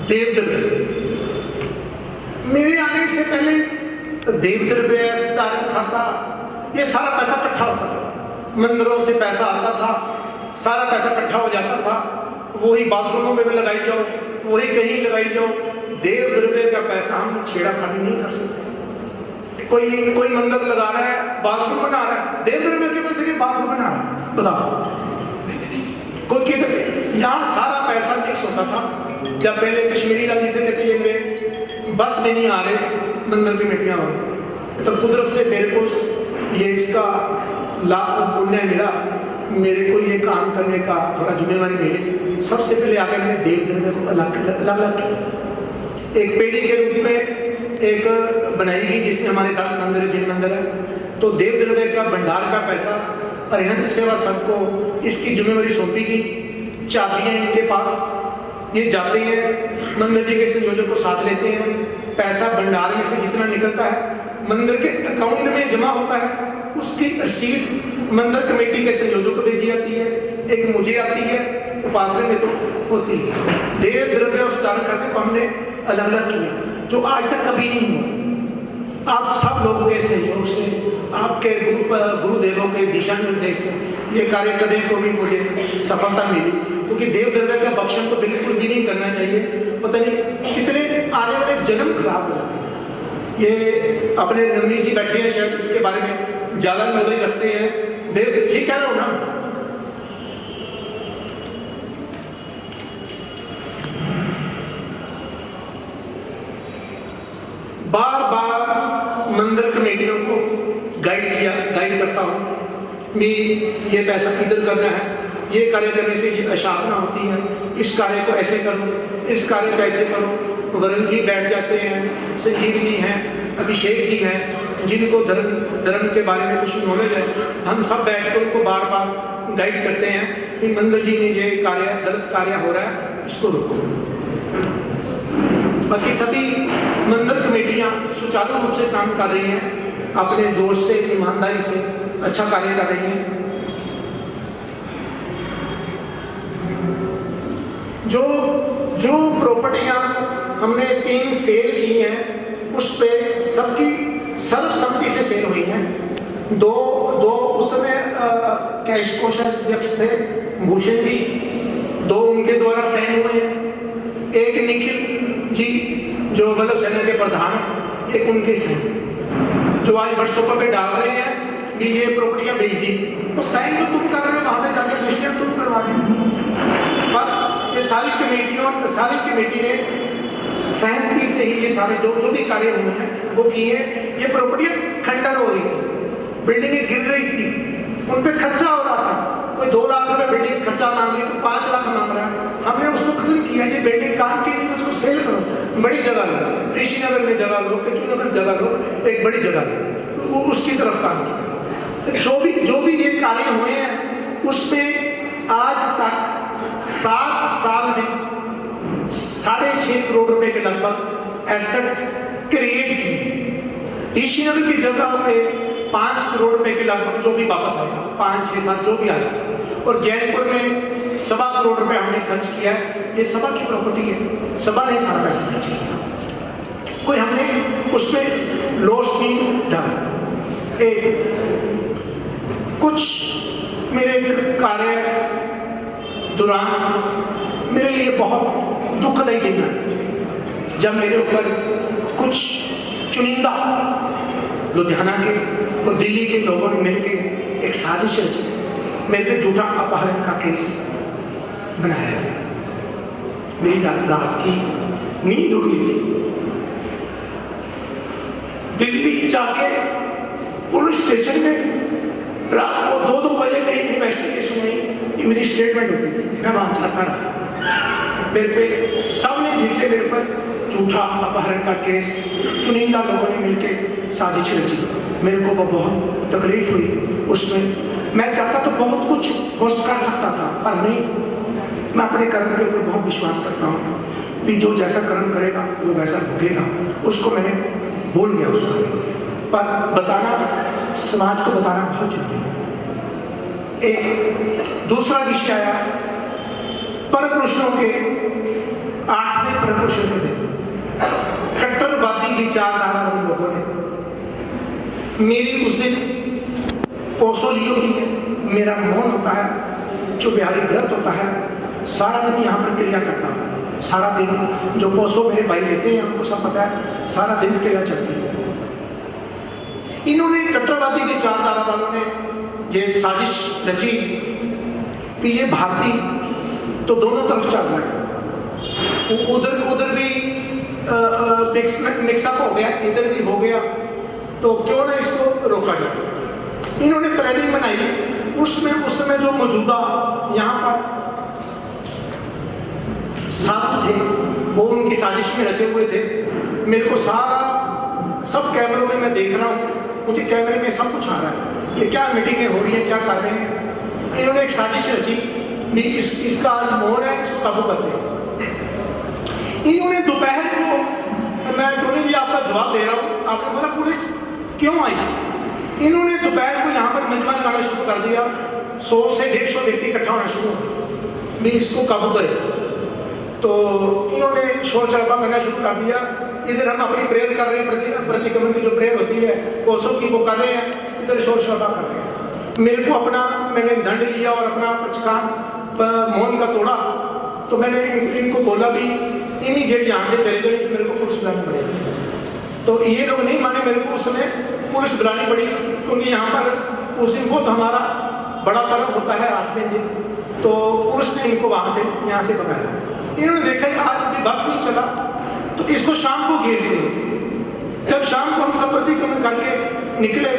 देवद्रव्य, मेरे आने से पहले देवद्रव्य, खाता, ये सारा पैसा इकट्ठा होता था, मंदिरों से पैसा आता था, सारा पैसा इकट्ठा हो जाता था, वही बाथरूमों में भी लगाई जाओ, वही कहीं लगाई जाओ। देवद्रव्य का पैसा हम छेड़ाखानी नहीं कर सकते। कोई मंदिर लगा रहा है, बाथरूम बना रहा है, देवद्रव्य के पैसे के बाथरूम बना रहा है, बताओ। कोई किधर, यहाँ सारा पैसा फिक्स होता था। जब पहले कश्मीरी लाल जी थे, कहते ये मेरे बस में नहीं आ रहे मंदिर की मिट्टियाँ वाले, तो कुदरत से मेरे को ये इसका लाभ पुण्य मिला, मेरे को ये काम करने का थोड़ा जिम्मेवारी मिली। सबसे पहले आकर मैंने देवद्रव्य को अलग किया, एक पेड़ी के रूप में एक बनाई गई, जिसमें हमारे 10 मंदिर जिन मंदिर है। तो देवद्रव्य का भंडार का पैसा अरिहंत सेवा संघ को इसकी जिम्मेवारी सौंपी गई। चाबियां इनके पास, ये जाते हैं मंदिर जी के संयोजक को साथ लेते हैं, पैसा भंडार में से जितना निकलता है मंदिर के अकाउंट में जमा होता है, उसकी रसीद मंदिर कमेटी के संयोजक को भेजी जाती है, एक मुझे आती है, उपासना में तो होती है। देवद्रव्य उच्चारण करने को हमने अलग अलग किया, जो आज तक कभी नहीं हुआ। आप सब लोगों के सहयोग से, आपके गुरुदेवों के दिशा निर्देश से ये कार्य करने को भी मुझे सफलता मिली, क्योंकि देवद्रव्य का भक्षण तो बिल्कुल भी नहीं करना चाहिए। पता नहीं कितने आने वाले जन्म खराब हो जाते हैं। ये अपने नवनीत जी बैठे हैं, शायद इसके बारे में ज्यादा नॉलेज रखते हैं। देव ठीक कह रहा हूँ ना? बार बार मंदिर कमेटियों को गाइड करता हूँ भी ये पैसा इधर करना है, ये कार्य करने से ये अशांतना होती है, इस कार्य को ऐसे करो, इस कार्य को ऐसे करो। वरुण जी बैठ जाते हैं, संजीव जी हैं, अभिषेक जी हैं, जिनको धर्म के बारे में कुछ नॉलेज है, हम सब बैठ कर उनको बार बार गाइड करते हैं कि मंदिर जी में ये कार्य गलत कार्य हो रहा है, इसको रोको। बाकी सभी मंदिर कमेटियां सुचारू रूप से काम कर रही हैं, अपने जोश से, ईमानदारी से अच्छा कार्य कर रही हैं। जो प्रॉपर्टियां हमने 3 सेल की हैं, उस पे सबकी सर्वसम्मति से सेल हुई हैं। दो उस समय कैश कोषाध्यक्ष अध्यक्ष थे भूषण जी, 2 उनके द्वारा साइन हुए हैं, एक निखिल जी जो मतलब सेना के प्रधान हैं, एक उनके साइन, जो आज व्हाट्सएप पे डाल रहे हैं कि ये प्रॉपर्टियां बेच दी, तो साइन तो तुम कर रहे हो, वहां पे जाकर रजिस्ट्रेशन तुम करवा रहे हो। पर ये सारी कमेटी ने सहमति से ही ये सारे जो भी कार्य हुए हैं वो किए। ये प्रॉपर्टियां खंडन हो रही थी, बिल्डिंगें गिर रही थी, उन पे खर्चा हो रहा था, तो कोई 2 लाख रुपए बिल्डिंग खर्चा मांग रही, कोई 5 लाख मांग रहा है, हमने उसको खत्म किया। ये बिल्डिंग काम की नहीं, उसको सेल करो, बड़ी जगह लो, ऋषिनगर में जगह लो, कचूनगर जगह लो, एक बड़ी जगह लो, उसकी तरफ काम किया। जो भी ये कार्य हुए हैं उसमें आज तक 7 साल में 6.5 करोड़ रुपए के लगभग एसेट क्रिएट की। ऋषिनगर की जगह पे 5 करोड़ रुपए के लगभग जो भी वापस आएगा, 5, 6, 7 जो भी आ जाए। और जैनपुर में 1.25 करोड़ रुपए हमने खर्च किया है। ये सभा की प्रॉपर्टी है, सभा ने सारा पैसा खर्च किया, कोई हमने उसमें लॉस नहीं डाला। कुछ मेरे कार्य दौरान मेरे लिए बहुत दुखदायी दिन है जब मेरे ऊपर कुछ चुनिंदा लुधियाना के और दिल्ली के लोगों ने मिलकर एक साजिश रची, मेरे पे झूठा अपहरण का केस बनाया गया। मेरी रात की नींद उड़ गई थी। दिल्ली जाके पुलिस स्टेशन में रात को 2-2 बजे मेरी इन्वेस्टिगेशन हुई, मेरी स्टेटमेंट होती थी, मैं वहां जाता रहा। मेरे पे सामने दिखे मेरे पर झूठा अपहरण का केस, चुनिंदा लोगों ने मिलकर साजिश रची। मेरे को बहुत तकलीफ हुई उसमें। मैं चाहता तो बहुत कुछ कर सकता था, पर नहीं। मैं अपने कर्म के ऊपर बहुत विश्वास करता हूँ कि जो जैसा कर्म करेगा वो वैसा भोगेगा। उसको मैंने बोल गया उस कार्य को, पर बताना, समाज को बताना बहुत जरूरी है। एक दूसरा विषय आया परपुरुषों के 8वें परपुरुषों के दिन कट्टरवादी विचारधारा वाले लोगों ने मेरी उस दिन पोसो ली होती है, मेरा मौन होता है, जो बिहारी व्रत होता है, सारा दिन यहाँ पर क्रिया करता हूँ। सारा दिन जो पोसो मेरे भाई लेते हैं उनको सब पता है, सारा दिन क्रिया चलती है। इन्होंने कट्टरवादी विचारधारा वालों ने ये साजिश रची कि ये भारतीय तो दोनों तरफ चल रहा है, उधर भी मिक्सअप हो गया, इधर भी हो गया, तो क्यों ना इसको रोका जाए। इन्होंने प्लानिंग बनाई, उसमें उस समय जो मौजूदा यहाँ पर साधु थे वो उनकी साजिश में रचे हुए थे। मेरे को सारा सब कैमरों में मैं देख रहा हूँ, मुझे कैमरे में सब कुछ आ रहा है, ये क्या मीटिंगें हो रही है, क्या कर रहे हैं। इन्होंने एक साजिश रची, इसका आज मौन है, इसको काबू करते हैं। इन्होंने दोपहर को, मैं टोनी जी आपका जवाब दे रहा हूँ, आपने बोला पुलिस क्यों आई। इन्होंने दोपहर को यहाँ पर मजमा लगाना शुरू कर दिया, 100 से 150 व्यक्ति इकट्ठा होना शुरू हो भी इसको काबू करें। तो इन्होंने शोर शराबा करना शुरू कर दिया। इधर हम अपनी प्रेयर कर रहे हैं, प्रतिक्रमण की जो प्रेयर होती है पोसों की वो कर रहे हैं, इधर शोर शराबा कर रहे हैं। मेरे को अपना, मैंने दंड लिया और अपना पचकान मौन का तोड़ा। तो मैंने इनको बोला भी इमीडिएट यहाँ से चले जाए, मेरे को पुलिस बुलानी पड़ेगी। तो ये लोग नहीं माने, मेरे को उस समय पुलिस बुलानी पड़ी, क्योंकि यहाँ पर उस दिन बहुत हमारा बड़ा पर्व होता है 8वें दिन। तो पुलिस ने इनको वहाँ से यहाँ से भगाया। इन्होंने देखा कि आज अभी बस नहीं चला, तो इसको शाम को घेर दिए। जब शाम को हम सब प्रतिक्रमण करके निकले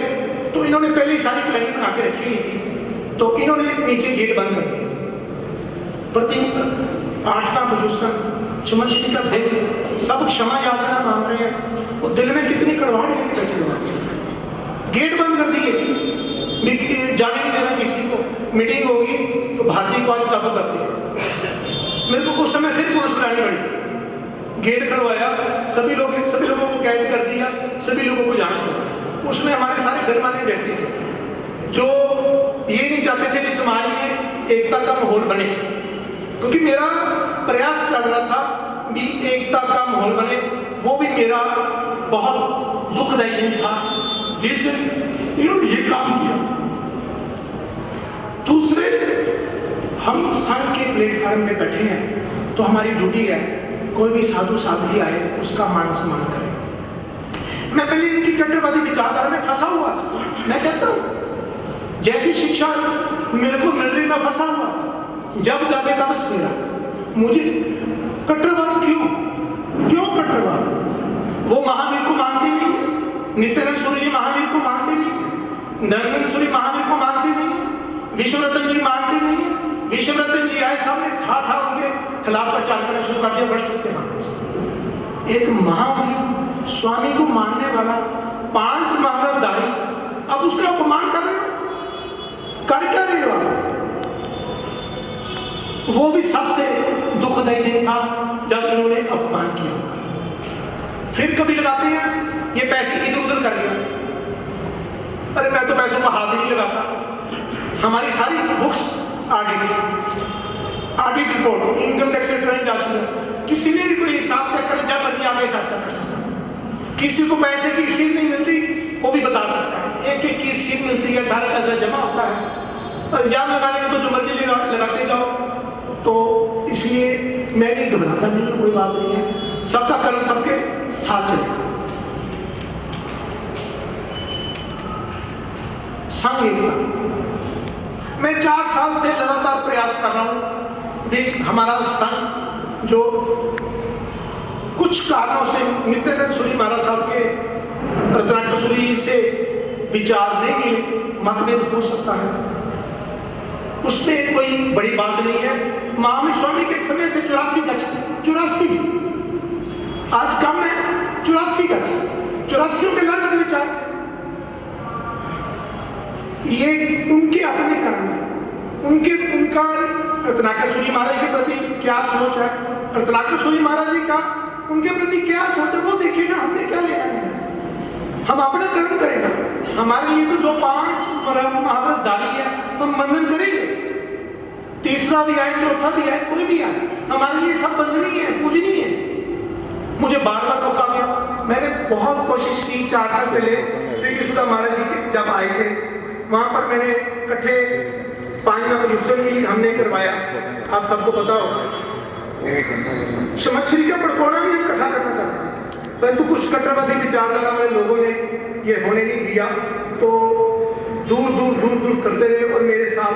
तो इन्होंने पहले ही सारी प्लानिंग बना के रखी हुई थी। तो इन्होंने नीचे गेट बंद कर दिया। प्रति 8वां प्रजुषण चमनश्री का दिन, सब क्षमा याचना मांग रहे हैं, वो दिल में कितनी कड़वाहट लेके बैठे हुए। गेट बंद कर दिए, जाने नहीं देना किसी को। मीटिंग होगी तो भारतीय को आज काबू करते हैं। मेरे को उस समय फिर पुलिस बुलानी पड़ी, गेट खुलवाया, सभी लोगों को कैद कर दिया, सभी लोगों को जांच करवाया। उसमें हमारे सारे गणमान्य व्यक्ति थे जो ये नहीं चाहते थे कि समाज में एकता का माहौल बने, क्योंकि मेरा प्रयास चल रहा था भी एकता का माहौल बने। वो भी मेरा बहुत दुखदायी दिन था जिस दिन इन्होंने ये काम किया। दूसरे, हम संघ के प्लेटफॉर्म पे बैठे हैं तो हमारी ड्यूटी है कोई भी साधु साध्वी आए उसका मान सम्मान करें। मैं पहले इनकी कट्टरवादी विचारधारा में फंसा हुआ था। मैं कहता हूँ जैसी शिक्षा मेरे को मिल रही, मैं फंसा हुआ था। जब जाके तब मेरा मुझे कट्टरवाद क्यों कट्टरवाद? वो महावीर को मानते नहीं, नित्यानंद सूरी जी महावीर को मानते नहीं, नरेंद्र सूरी महावीर को मानते नहीं, विश्वरतन जी मानते नहीं है। विश्वरतन जी आए, सामने ठा उनके खिलाफ प्रचार करना शुरू कर दिया वर्षों के माध्यम से। एक महावीर स्वामी को मानने वाला 5 महारतधारी, अब उसका अपमान कर रहे हो, कर क्या रहे हो आप? वो भी सबसे दुखदायी दिन था जब इन्होंने अपमान किया। फिर कभी लगाते हैं ये पैसे इधर उधर कर दिया। अरे मैं तो पैसों का हाथ ही नहीं लगाता। हमारी सारी books audit report, income tax return जाती है। किसी ने भी कोई हिसाब चेक कर, जब मर्जी आगे हिसाब चेक कर सकता है। किसी को पैसे की रसीद नहीं मिलती, वो भी बता सकता है। एक की रसीद मिलती है, सारा पैसा जमा होता है। और इल्जाम लगाने का तो जो मर्जी लगाते जाओ। तो इसलिए मैं भी घबराता नहीं हूँ, कोई बात नहीं है। सबका कर्म सबके साथ चलेगा। संघ एकता, मैं 4 साल से लगातार प्रयास कर रहा हूं कि हमारा संघ जो कुछ कारणों से नित्यानंद सूरी महाराज साहब के रत्नाकर सूरी से विचार नहीं मिले, मतभेद हो सकता है, उसमें कोई बड़ी बात नहीं है। महावीर स्वामी के समय से 84 गज, 84 आज कम है, 84 गज, 84 के अलग अलग विचार। ये उनके अपने कर्म है, उनका रत्नाकर सूरी महाराज के प्रति क्या सोच है, रत्नाकर सूरी महाराज जी का उनके प्रति क्या सोच है, वो देखिए ना। हमने क्या लेना है, हम अपना कर्म करेंगे। हमारे लिए तो जो 5 महाव्रतधारी है, हम बंधन करेंगे। तीसरा भी आए, चौथा भी आए, कोई भी आए, हमारे लिए सब बंधनीय है, पूजनीय है। मुझे बार बार रोका गया। मैंने बहुत कोशिश की 4 साल पहले सुधा महाराज जी जब आए थे, वहां पर मैंने इकट्ठे 5 युष्ण भी हमने करवाया। आप सबको पता होगा, मछली का पड़कोना भी हम इकट्ठा करना चाहते हैं, परंतु कुछ कट्टरवादी विचारधारा वाले लोगों ने ये होने नहीं दिया। तो दूर करते रहे और मेरे साथ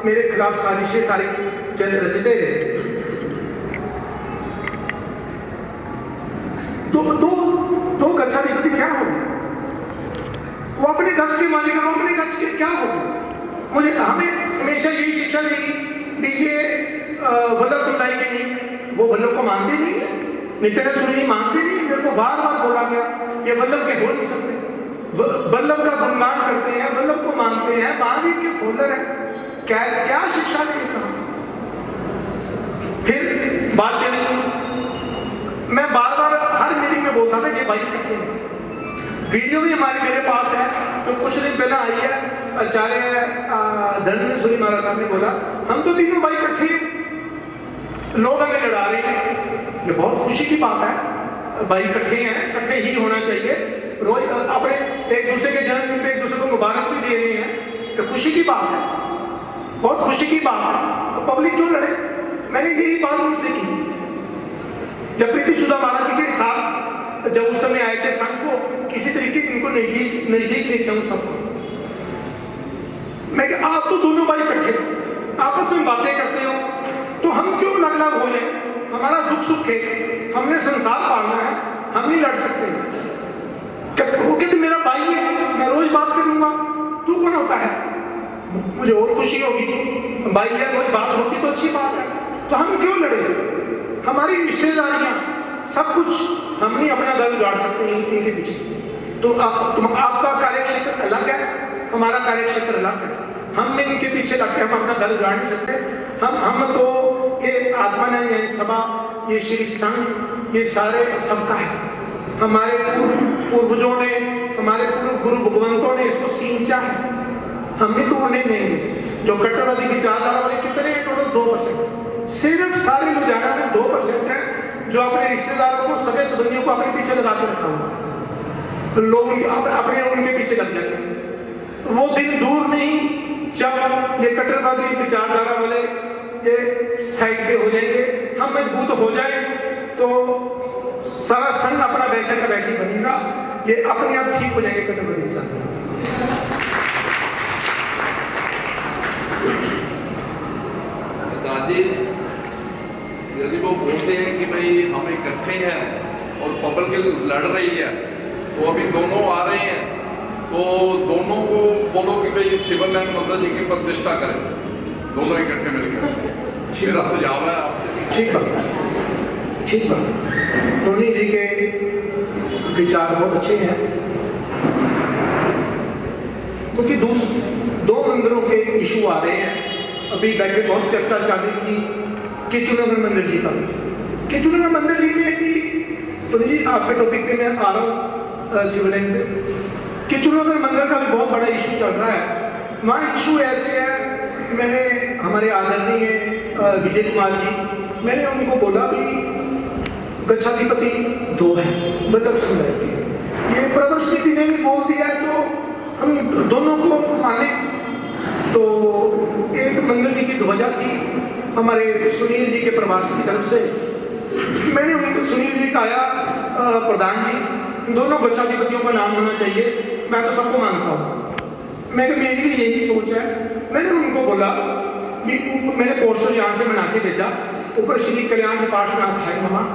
मेरे खिलाफ साजिशें सारी रचते रहे। दो गच्छा व्यक्ति क्या हो गया, वो अपने गच्छ के मालिक, वो अपने गच्छ के क्या हो गया। मुझे हमें हमेशा यही शिक्षा देगी कि ये वल्लभ समुदाय के नहीं, वो वल्लभ को मानते नहीं, नित्यानंद सूरी मानते नहीं। मेरे को बार बार बोला गया ये वल्लभ के हो नहीं सकते, वल्लभ का गुणगान करते हैं, वल्लभ को मानते हैं, महावीर के फॉलोअर हैं। क्या शिक्षा देता हूं। फिर बात चली, मैं बार बार हर मीटिंग में बोलता था ये भाई इकट्ठे हैं। वीडियो भी मेरे पास है, तो कुछ दिन पहले आई है। आचार्य धर्मेंद्र सूरी महाराज साहब ने बोला हम तो तीनों भाई इकट्ठे हैं, लोग हमें लड़ा रहे हैं। ये बहुत खुशी की बात है, भाई इकट्ठे हैं, इकट्ठे ही होना चाहिए। रोज अपने एक दूसरे के जन्मदिन पे एक दूसरे को मुबारक भी दे रहे हैं, तो खुशी की बात है, बहुत खुशी की बात है। तो पब्लिक क्यों लड़े। मैंने यही बात उनसे की जब प्रीति सुधा महाराज जी के साथ जब उस समय आए थे संघ को किसी तरीके इनको नजदीक लेके आऊं सबको। मैं आप तो दोनों भाई इकट्ठे आपस में बातें करते हो, तो हम क्यों अलग अलग हो जाए। हमारा दुख सुख है, हमने संसार पालना है, हम नहीं लड़ सकते। वो कहते मेरा भाई है, मैं रोज बात करूंगा, तू कौन होता है। मुझे और खुशी होगी, भाई है, रोज बात होती तो अच्छी बात है, तो हम क्यों लड़े। हमारी रिश्तेदारियां सब कुछ, हम नहीं अपना घर उजाड़ सकते इनके पीछे। तो आपका कार्यक्षेत्र अलग है, हमारा कार्यक्षेत्र अलग है। हम इनके पीछे लग के हम अपना घर उजाड़ नहीं सकते। हम तो ये आत्मा ये सभा, ये श्री संघ, ये सारे सबका है। हमारे पूर्वजों ने, हमारे पूर्व गुरु भगवंतों ने इसको सींचा है, हम नहीं तोड़ने देंगे। जो कट्टरवादी विचारधारा वाले कितने हैं, टोटल 2%, सिर्फ सारे लुधियाना में 2% है जो अपने रिश्तेदारों को, सगे संबंधियों को अपने पीछे लगा के रखा हुआ है। लोग अपने उनके पीछे लग जाते हैं। वो दिन दूर नहीं जब ये कट्टरवादी विचारधारा वाले ये साइड पे हो जाएंगे, हम मजबूत हो जाए तो सारा संघ अपना वैसे का वैसे बनेगा। ये अपने आप ठीक हो जाएंगे कट्टरवादी विचारधारा। दादी यदि वो बोलते हैं कि भाई हम इकट्ठे हैं और पब्लिक लड़ रही है, तो अभी दोनों आ रहे हैं, तो दोनों को बोलो कि भाई शिवनारायण मंदिर जी की प्रतिष्ठा करें, दोनों इकट्ठे मिलकर। मेरा सुझाव है आपसे। ठीक बात, ठीक बात। टोनी जी के विचार बहुत अच्छे हैं, क्योंकि दो मंदिरों के इशू आ रहे हैं। अभी बैठे बहुत चर्चा चल रही थी केचुनगर मंदिर जी का। केचुनगर मंदिर जी में भी टोनी जी आपके टॉपिक पे मैं आ रहा हूँ, शिवलिंग पे। केचुनगर मंदिर का भी बहुत बड़ा इशू चल रहा है। वहाँ इशू ऐसे है, मैंने हमारे आदरणीय विजय कुमार जी, मैंने उनको बोला भी गच्छाधिपति 2 है बल्लभ समुदाय के, ये प्रदर्शनी ने भी बोल दिया है तो हम दोनों को माने। तो एक मंदिर जी की ध्वजा थी हमारे सुनील जी के प्रवास की तरफ से, मैंने उनको सुनील जी का आया प्रधान जी दोनों गच्छाधिपतियों का नाम होना चाहिए, मैं तो सबको मानता हूँ। मैं मेरी भी यही सोच है। मैंने उनको बोला कि मैंने पोस्टर यहाँ से बना के भेजा, ऊपर श्री कल्याण पाठनाथ हाय नमः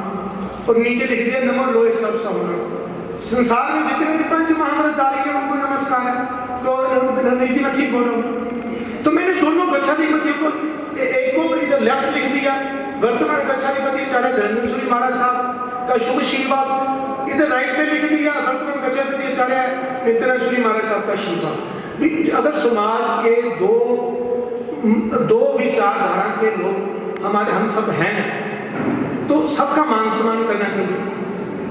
और नीचे लिख दिया नमो लोहे सब सवर्ण। संसार में जितने भी पंच महामृतधारी हैं उनको नमस्कार है। तो रणनीति में ठीक बोल रहा हूँ। तो मैंने दोनों गच्छाधिपतियों को, एक को इधर लेफ्ट लिख दिया वर्तमान गच्छाधिपति आचार्य धर्मेश्वरी महाराज साहब का शुभ आशीर्वाद, इधर राइट में लिख दिया वर्तमान गच्छाधिपति आचार्य नित्यानंद महाराज साहब का आशीर्वाद। अगर समाज के दो विचारधारा के लोग हमारे हम सब हैं तो सबका मान सम्मान करना चाहिए।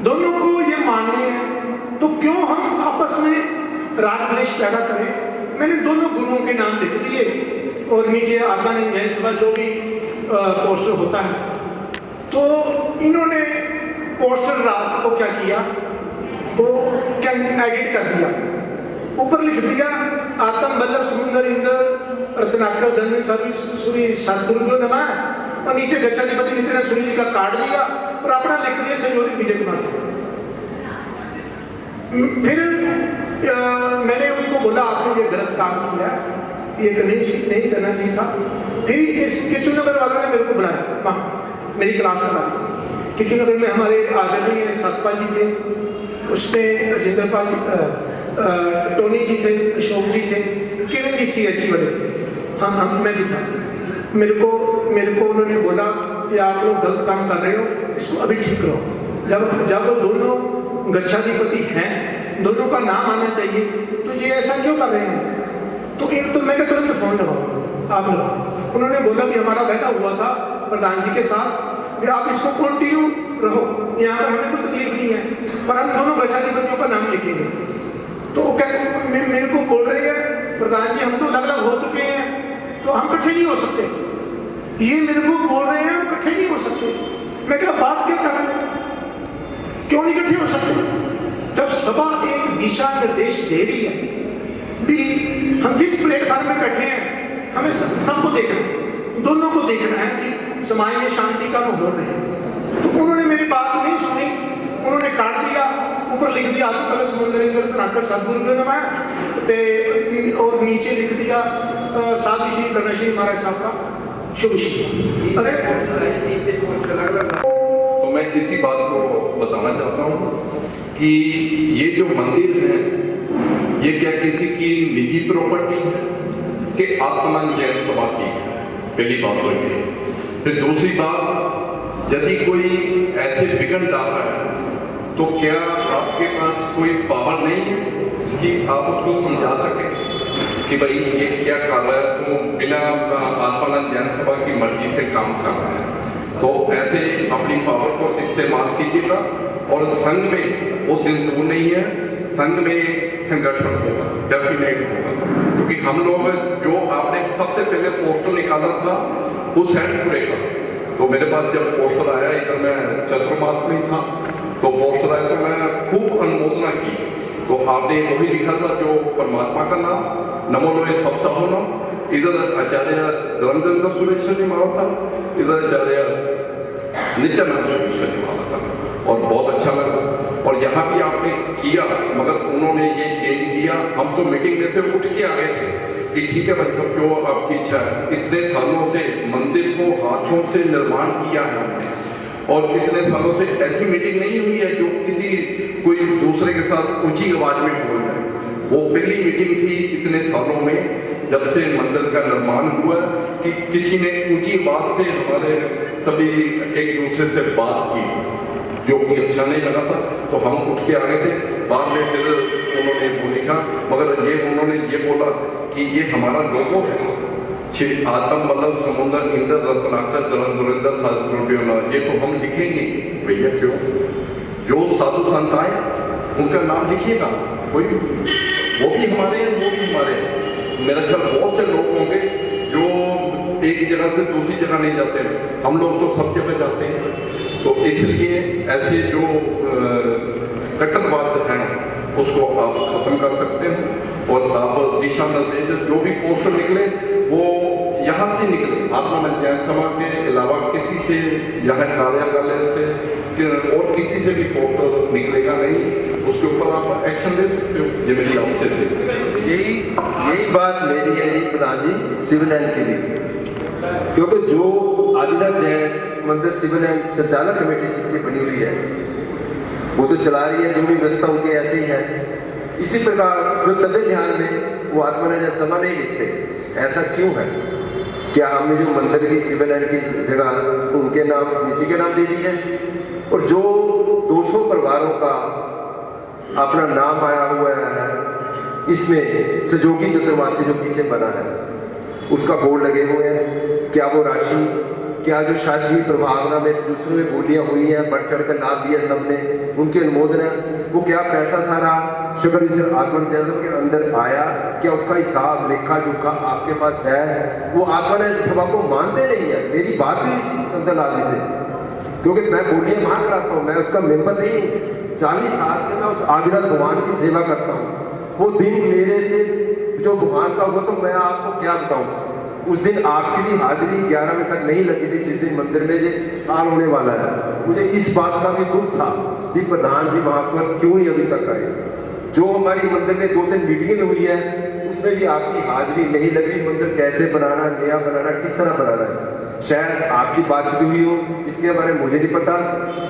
दोनों को ये मानने हैं तो क्यों हम आपस में राग द्वेष पैदा करें। मैंने दोनों गुरुओं के नाम लिख दिए और नीचे आत्मानंद जैन सभा जो भी पोस्टर होता है। तो इन्होंने पोस्टर रात को क्या किया, वो क्या एडिट कर दिया, ऊपर लिख दिया आत्म बल्लभ समुंदर इंद्र रत्नाकर धन सूरी सदगुरु नमः और नीचे गच्छाधिपति नित्यानंद सूरी जी का कार्ड दिया और अपना लिख दिया संयोजित विजय कुमार जी। फिर मैंने उनको बोला आपने ये गलत काम किया, ये नहीं करना चाहिए था। फिर इस केचुनगर वालों ने मेरे को बुलाया, वहाँ मेरी क्लास लगा दी। केचुनगर में हमारे आदरणीय सतपाल जी थे, उसमें राजेंद्र पाल जी, टोनी जी थे, अशोक जी थे, किरण जी CHE वाले थे, हम मैं भी था। मेरे को उन्होंने बोला कि आप लोग गलत काम कर रहे हो, इसको अभी ठीक करो। जब वो दोनों गच्छाधिपति हैं, दोनों का नाम आना चाहिए, तो ये ऐसा क्यों कर रहे हैं। तो एक तो मैं क्या तुरंत फोन लगाऊँ, आप लगाओ। उन्होंने बोला कि हमारा वादा हुआ था प्रधान जी के साथ कि आप इसको कंटिन्यू रहो, यहाँ पर हमें कोई तकलीफ नहीं है, पर हम दोनों गच्छाधिपतियों का नाम लिखेंगे। तो वो मेरे को बोल रहे हैं प्रधान जी हम तो अलग अलग हो चुके हैं तो हम इकट्ठे नहीं हो सकते। ये मेरे को बोल रहे हैं हम इकट्ठे नहीं हो सकते। मैं क्या बात क्या कर रहे हैं, क्यों नहीं इकट्ठे हो सकते। जब सभा एक दिशा निर्देश दे रही है भी, हम जिस प्लेटफॉर्म में बैठे हैं हमें सबको देखना है, दोनों को देखना है कि समाज में शांति का माहौल रहे। तो उन्होंने मेरी बात नहीं सुनी, उन्होंने काट दिया, ऊपर लिख दिया आत्म समुद्र रत्नाकर सदगुरु नमः और नीचे लिख दिया साधु श्री कर्णश्री महाराज साहब का शुभ श्री। अरे तो मैं इसी बात को बताना चाहता हूँ कि ये जो मंदिर है ये क्या किसी की निजी प्रॉपर्टी है कि आत्मानंद जैन सभा की है, पहली बात तो ये। फिर दूसरी बात, यदि कोई ऐसे विघ्न डाल रहा है तो क्या आपके पास कोई पावर नहीं है कि आप उसको समझा सकें कि भाई ये क्या कर रहा है, तो बिना आत्मानंद जैन सभा की मर्जी से काम कर रहा है। तो ऐसे अपनी पावर को इस्तेमाल कीजिएगा और संघ में वो दिन दूर नहीं है, संघ में संगठन होगा, डेफिनेट होगा। क्योंकि हम लोग जो आपने सबसे पहले पोस्टर निकाला था वो सैनपुरे का, तो मेरे पास जब पोस्टर आया, इधर मैं चतुर्मास में था, तो पोस्टर आया तो मैं खूब अनुमोदना की। तो आपने वही लिखा था जो परमात्मा का नाम नमो लोहे सब सहोनो, इधर आचार्य धर्मचंद्र सुरेश्वरी महाराज साहब, इधर आचार्य नित्यानंद सुरेश्वरी महाराज साहब, और बहुत अच्छा लगा। और यहाँ भी आपने किया, मगर उन्होंने ये चेंज किया। हम तो मीटिंग में से उठ के आ गए थे कि ठीक है भाई सब जो आपकी इच्छा है। इतने सालों से मंदिर को हाथों से निर्माण किया है हमने, और इतने सालों से ऐसी मीटिंग नहीं हुई है जो किसी कोई दूसरे के साथ ऊंची आवाज में बोल रहे हैं। वो पहली मीटिंग थी इतने सालों में जब से मंदिर का निर्माण हुआ कि किसी ने ऊंची बात से हमारे सभी एक दूसरे से बात की, जो कि अच्छा नहीं लगा था, तो हम उठ के आ गए थे। बाद में फिर उन्होंने वो लिखा, मगर उन्होंने ये बोला कि ये हमारा लोगो है, श्री आत्म वल्लभ समुद्र इंद्र रत्नाकर जलन सुरेंद्र साधु, ये तो हम लिखेंगे। भैया क्यों? जो साधु संत आए उनका नाम लिखिएगा, कोई वो भी हमारे हैं, वो भी हमारे हैं। मेरा ख्याल बहुत से लोग होंगे जो एक जगह से दूसरी जगह नहीं जाते हैं, हम लोग तो सब जगह जाते हैं। तो इसलिए ऐसे जो कट्टरवाद हैं उसको आप खत्म कर सकते हैं और आप दिशा निर्देश जो भी पोस्टर निकले वो यहाँ से निकले, आत्मानंद जैन सभा के अलावा किसी से, यहाँ कार्यालय से और किसी से भी पोस्टर निकलेगा नहीं, उसके ऊपर आप एक्शन ले सकते हो। ये मेरी आपसे यही बात मेरी है जी प्रधान जी, सिविल लाइन की भी, क्योंकि जो आदिनाथ जैन मंदिर सिविल लाइन संचालक कमेटी सिक्की बनी हुई है वो तो चला रही है, जो भी व्यवस्था उनके ऐसे ही है। इसी प्रकार जो तबे ध्यान में वो आत्मानंद जैन सभा नहीं लिखते, ऐसा क्यों है? क्या हमने जो मंदिर की सिविल लाइन की जगह उनके नाम समिति के नाम दे दी है? और जो 200 परिवारों का अपना नाम आया हुआ है इसमें सहयोगी चतुर्मासी जो पीछे बना है उसका बोर्ड लगे हुए हैं, क्या वो राशि, क्या जो शासकीय प्रभावना में दूसरों में बोलियां हुई हैं, बढ़ चढ़ कर लाभ दिया सबने, उनके अनुमोदन है, वो क्या पैसा सारा शुक्र ईश्वर आत्मानंद जैन के अंदर आया? क्या उसका हिसाब लेखा जोखा आपके पास है? वो आत्मानंद सभा को मानते नहीं है, मेरी बात भी अंदर लादी से, क्योंकि मैं बोलियां वहाँ कराता हूँ, मैं उसका मेंबर नहीं हूँ। 40 साल से मैं उस आदिनाथ भगवान की सेवा करता हूँ। वो दिन मेरे से जो भगवान का हुआ तो मैं आपको क्या बताऊँ। उस दिन आपकी भी हाजिरी 11 बजे तक नहीं लगी थी, जिस दिन मंदिर में ये साल होने वाला है। मुझे इस बात का भी दुख था कि प्रधान जी वहाँ पर क्यों नहीं अभी तक आए। जो हमारी मंदिर में 2-3 मीटिंगें हुई है उसमें भी आपकी हाजिरी नहीं लगी। मंदिर कैसे बनाना, नया बनाना, किस तरह बनाना है, शायद आपकी बातचीत हुई हो, इसके बारे में मुझे नहीं पता।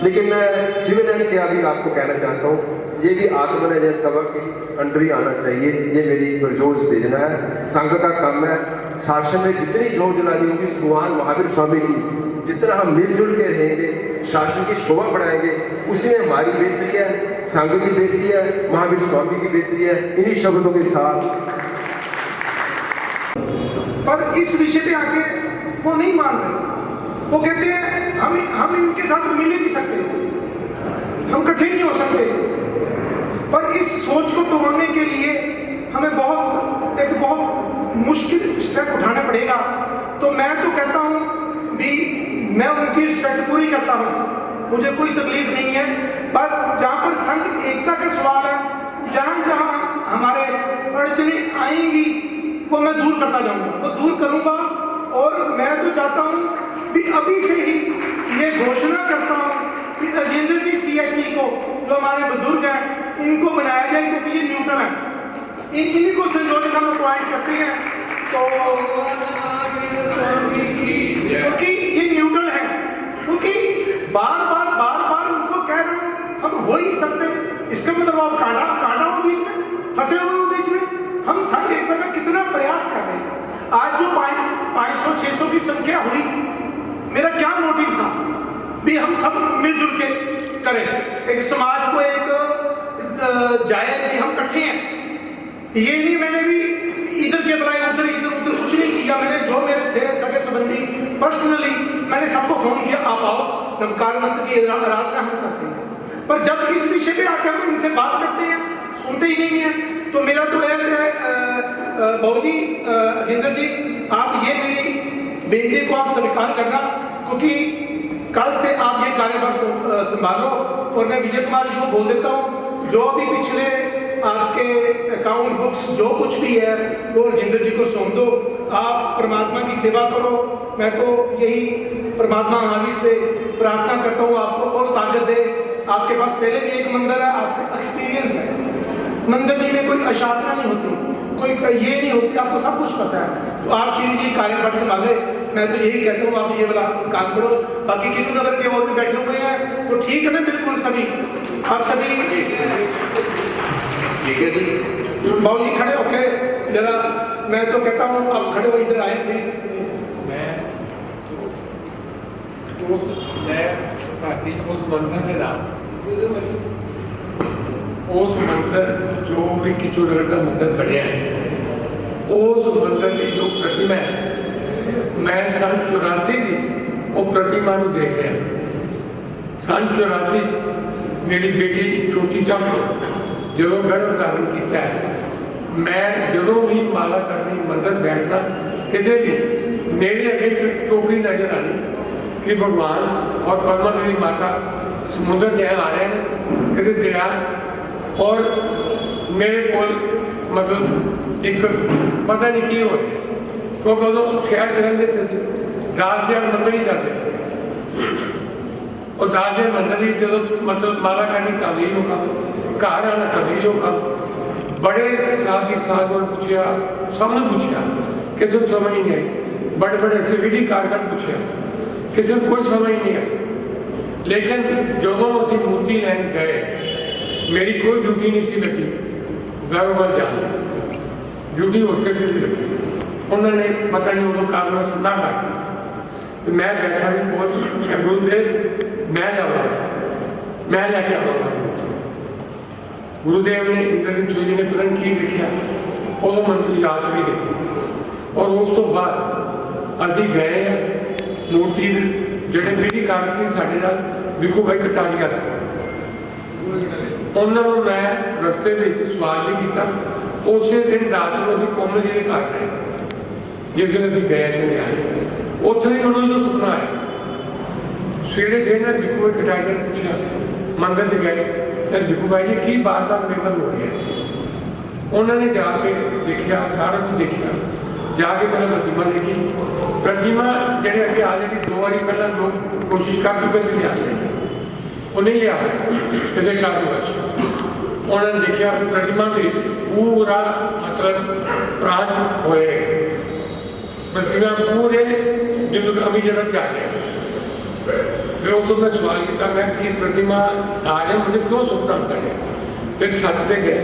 लेकिन मैं सिविल लाइन क्या भी आपको कहना चाहता हूँ, ये भी आत्मानंद जैन सभा के अंडर ही आना चाहिए। ये मेरी प्रजोश भेजना है, संघ का काम है। शासन में जितनी जोर जलानी होगी भगवान महावीर स्वामी की, जितना हम मिलजुल के रहेंगे, शासन की शोभा बढ़ाएंगे, उसी में हमारी बेहतरी है, संघ की बेहतरी है, महावीर स्वामी की बेहतरी है। इन्हीं शब्दों के साथ पर इस विषय पे आके वो नहीं मान रहे। वो कहते हैं हम इनके साथ मिल ही नहीं सकते, हम इकट्ठे नहीं हो सकते। पर इस सोच को तोड़ने के लिए हमें बहुत मुश्किल स्टेप उठाना पड़ेगा। तो मैं तो कहता हूँ भी मैं उनकी रिस्पेक्ट पूरी करता हूँ, मुझे कोई तकलीफ नहीं है। पर जहाँ पर संघ एकता का सवाल है, जहाँ जहाँ हमारे अड़चनें आएंगी वो मैं दूर करता जाऊँगा, वो दूर करूँगा। और मैं तो चाहता हूँ कि अभी से ही ये घोषणा करता हूँ कि राजेंद्र जी CHE को, जो हमारे बुजुर्ग हैं, इनको बनाया जाए, क्योंकि ये न्यूट्रल है, इनको संजोने का हम पॉइंट करते हैं। तो क्योंकि ये न्यूट्रल है, क्योंकि बार बार उनको कह रहे हैं हम हो ही नहीं सकते। इसका मतलब आप काटा हो बीच में, फंसे हुए हो बीच में। हम संघ एकता का कितना प्रयास कर रहे हैं। आज जो 500-600 की संख्या हुई, मेरा क्या मोटिव था भी हम सब मिलजुल के करें, एक समाज को एक जाए कि हम इकट्ठे हैं। ये नहीं मैंने भी इधर के बजाय उधर कुछ नहीं किया। मैंने जो मेरे थे सगे संबंधी पर्सनली मैंने सबको फोन किया, आप आओ, नवकार मंत्र की आराधना हम करते हैं। पर जब इस विषय पे आकर हम इनसे बात करते हैं, सुनते ही नहीं है। तो मेरा तो है बाबू जी, राजेंद्र जी, आप ये मेरी बेनती को आप स्वीकार करना, क्योंकि कल से आप ये कार्यभार संभालो। और मैं विजय कुमार जी को बोल देता हूँ, जो भी पिछले आपके अकाउंट बुक्स जो कुछ भी है वो राजेंद्र जी को सौंप दो। आप परमात्मा की सेवा करो। मैं तो यही परमात्मा महावीर से प्रार्थना करता हूँ आपको और ताकत दे। आपके पास पहले भी एक मंदिर है, आपका एक्सपीरियंस है, मंदिर जी में कोई अशांति नहीं होती, कोई ये नहीं होती, आपको सब कुछ पता है। तो आप श्री जी कार्यभार संभाले। मैं तो यही कहता हूँ आप ये वाला काम करो। बाकी कितने नगर के और भी बैठे हुए हैं तो ठीक है ना, बिल्कुल सभी आप सभी ठीक है जी। बाबू जी खड़े होके जरा, मैं तो कहता हूँ आप खड़े हो, इधर आए प्लीज। उस मंदिर के नाम उस मंदिर जो भी किचोड़गढ़ का मंदिर बनया है, उस मंदिर की जो प्रतिमा है, मैं सन 84 की वो प्रतिमा को देख रहा। सन 84 मेरी बेटी छोटी सा जो गर्भ धारण किया है, मैं जो भी माला करनी मंदिर बैठना कितने भी मेरे अगे टोकरी नजर आनी कि भगवान और पद्मा देवी माता समुद्र से आ रहे हैं किसी दरिया, और मेरे को मतलब एक पता नहीं की हो रही, क्योंकि उदो शहर च रहिंदे सी, दासदेव मंदिर ही जाते थे, और दासदेव मंदिर ही जो मतलब माला करनी तबलीग हो काम, घर आना तबलीग हो काम। बड़े साहब की साहब ने पूछा, सबने पूछा, किसी को समझ नहीं आई। बड़े बड़े सिक्योरिटी कारगर पूछा, किसी को कोई समझ नहीं आई। लेकिन जो ਅਸੀਂ मूर्ति लैन गए, मेरी कोई ड्यूटी नहीं सी लगी गारोबार जाने, ड्यूटी होटल से भी लगी। उन्होंने पता नहीं उनको काम सुनना पाया, मैं बैठा भी कोई गुरुदेव मैं जाऊँगा, मैं लेके आऊँगा। गुरुदेव ने इंद्रजीत सोनी ने तुरंत की लिखा, और मन को याद भी देती। और उस तो बाद अभी गए मूर्ति ਜਿਹੜੇ ਪੀੜੀ ਕਾਗਜ਼ ਸੀ ਸਾਡੇ ਨਾਲ ਵਿਖੂ ਭਾਈ ਕਟਾਰੀਆ ਸੀ, ਉਹਨਾਂ ਨੂੰ ਮੈਂ ਰਸਤੇ ਵਿੱਚ ਸਵਾਲ ਨਹੀਂ ਕੀਤਾ। ਉਸੇ ਦਿਨ ਰਾਤ ਨੂੰ ਅਸੀਂ ਕੋਮਲ ਜੀ ਦੇ ਘਰ ਰਹੇ, ਜਿਸ ਦਿਨ ਅਸੀਂ ਗਏ ਤੇ ਆਏ, ਉੱਥੇ ਹੀ ਉਹਨਾਂ ਨੂੰ ਸੁਪਨਾ ਆਇਆ। ਸਵੇਰੇ ਦਿਨ ਨਾਲ ਵਿਖੂ ਭਾਈ ਕਟਾਰੀਆ ਨੇ ਪੁੱਛਿਆ, ਮੰਦਰ 'ਚ ਗਏ ਤੇ ਵਿਖੂ ਭਾਈ ਜੀ ਕੀ ਬਾਤ ਦਾ ਮੇਰੇ ਨਾਲ ਹੋ ਰਿਹਾ। ਉਹਨਾਂ ਨੇ ਜਾ ਕੇ ਦੇਖਿਆ, ਸਾਰਾ ਕੁਝ ਦੇਖਿਆ, जाके पहले प्रतिमा देखी। प्रतिमा जेडे अगे ऑलरेडी 2 बारी पहले लोग कोशिश कर चुके थे लिया, वो नहीं लिया किसी कारणवश। उन्होंने देखा प्रतिमा के पूरा मतलब प्राण होए, प्रतिमा पूरे जिन अभी जगह जा गया। फिर उस मैं सवाल किया, मैं कि प्रतिमा आ रहे मुझे क्यों सुपना आता है। फिर छत से गए,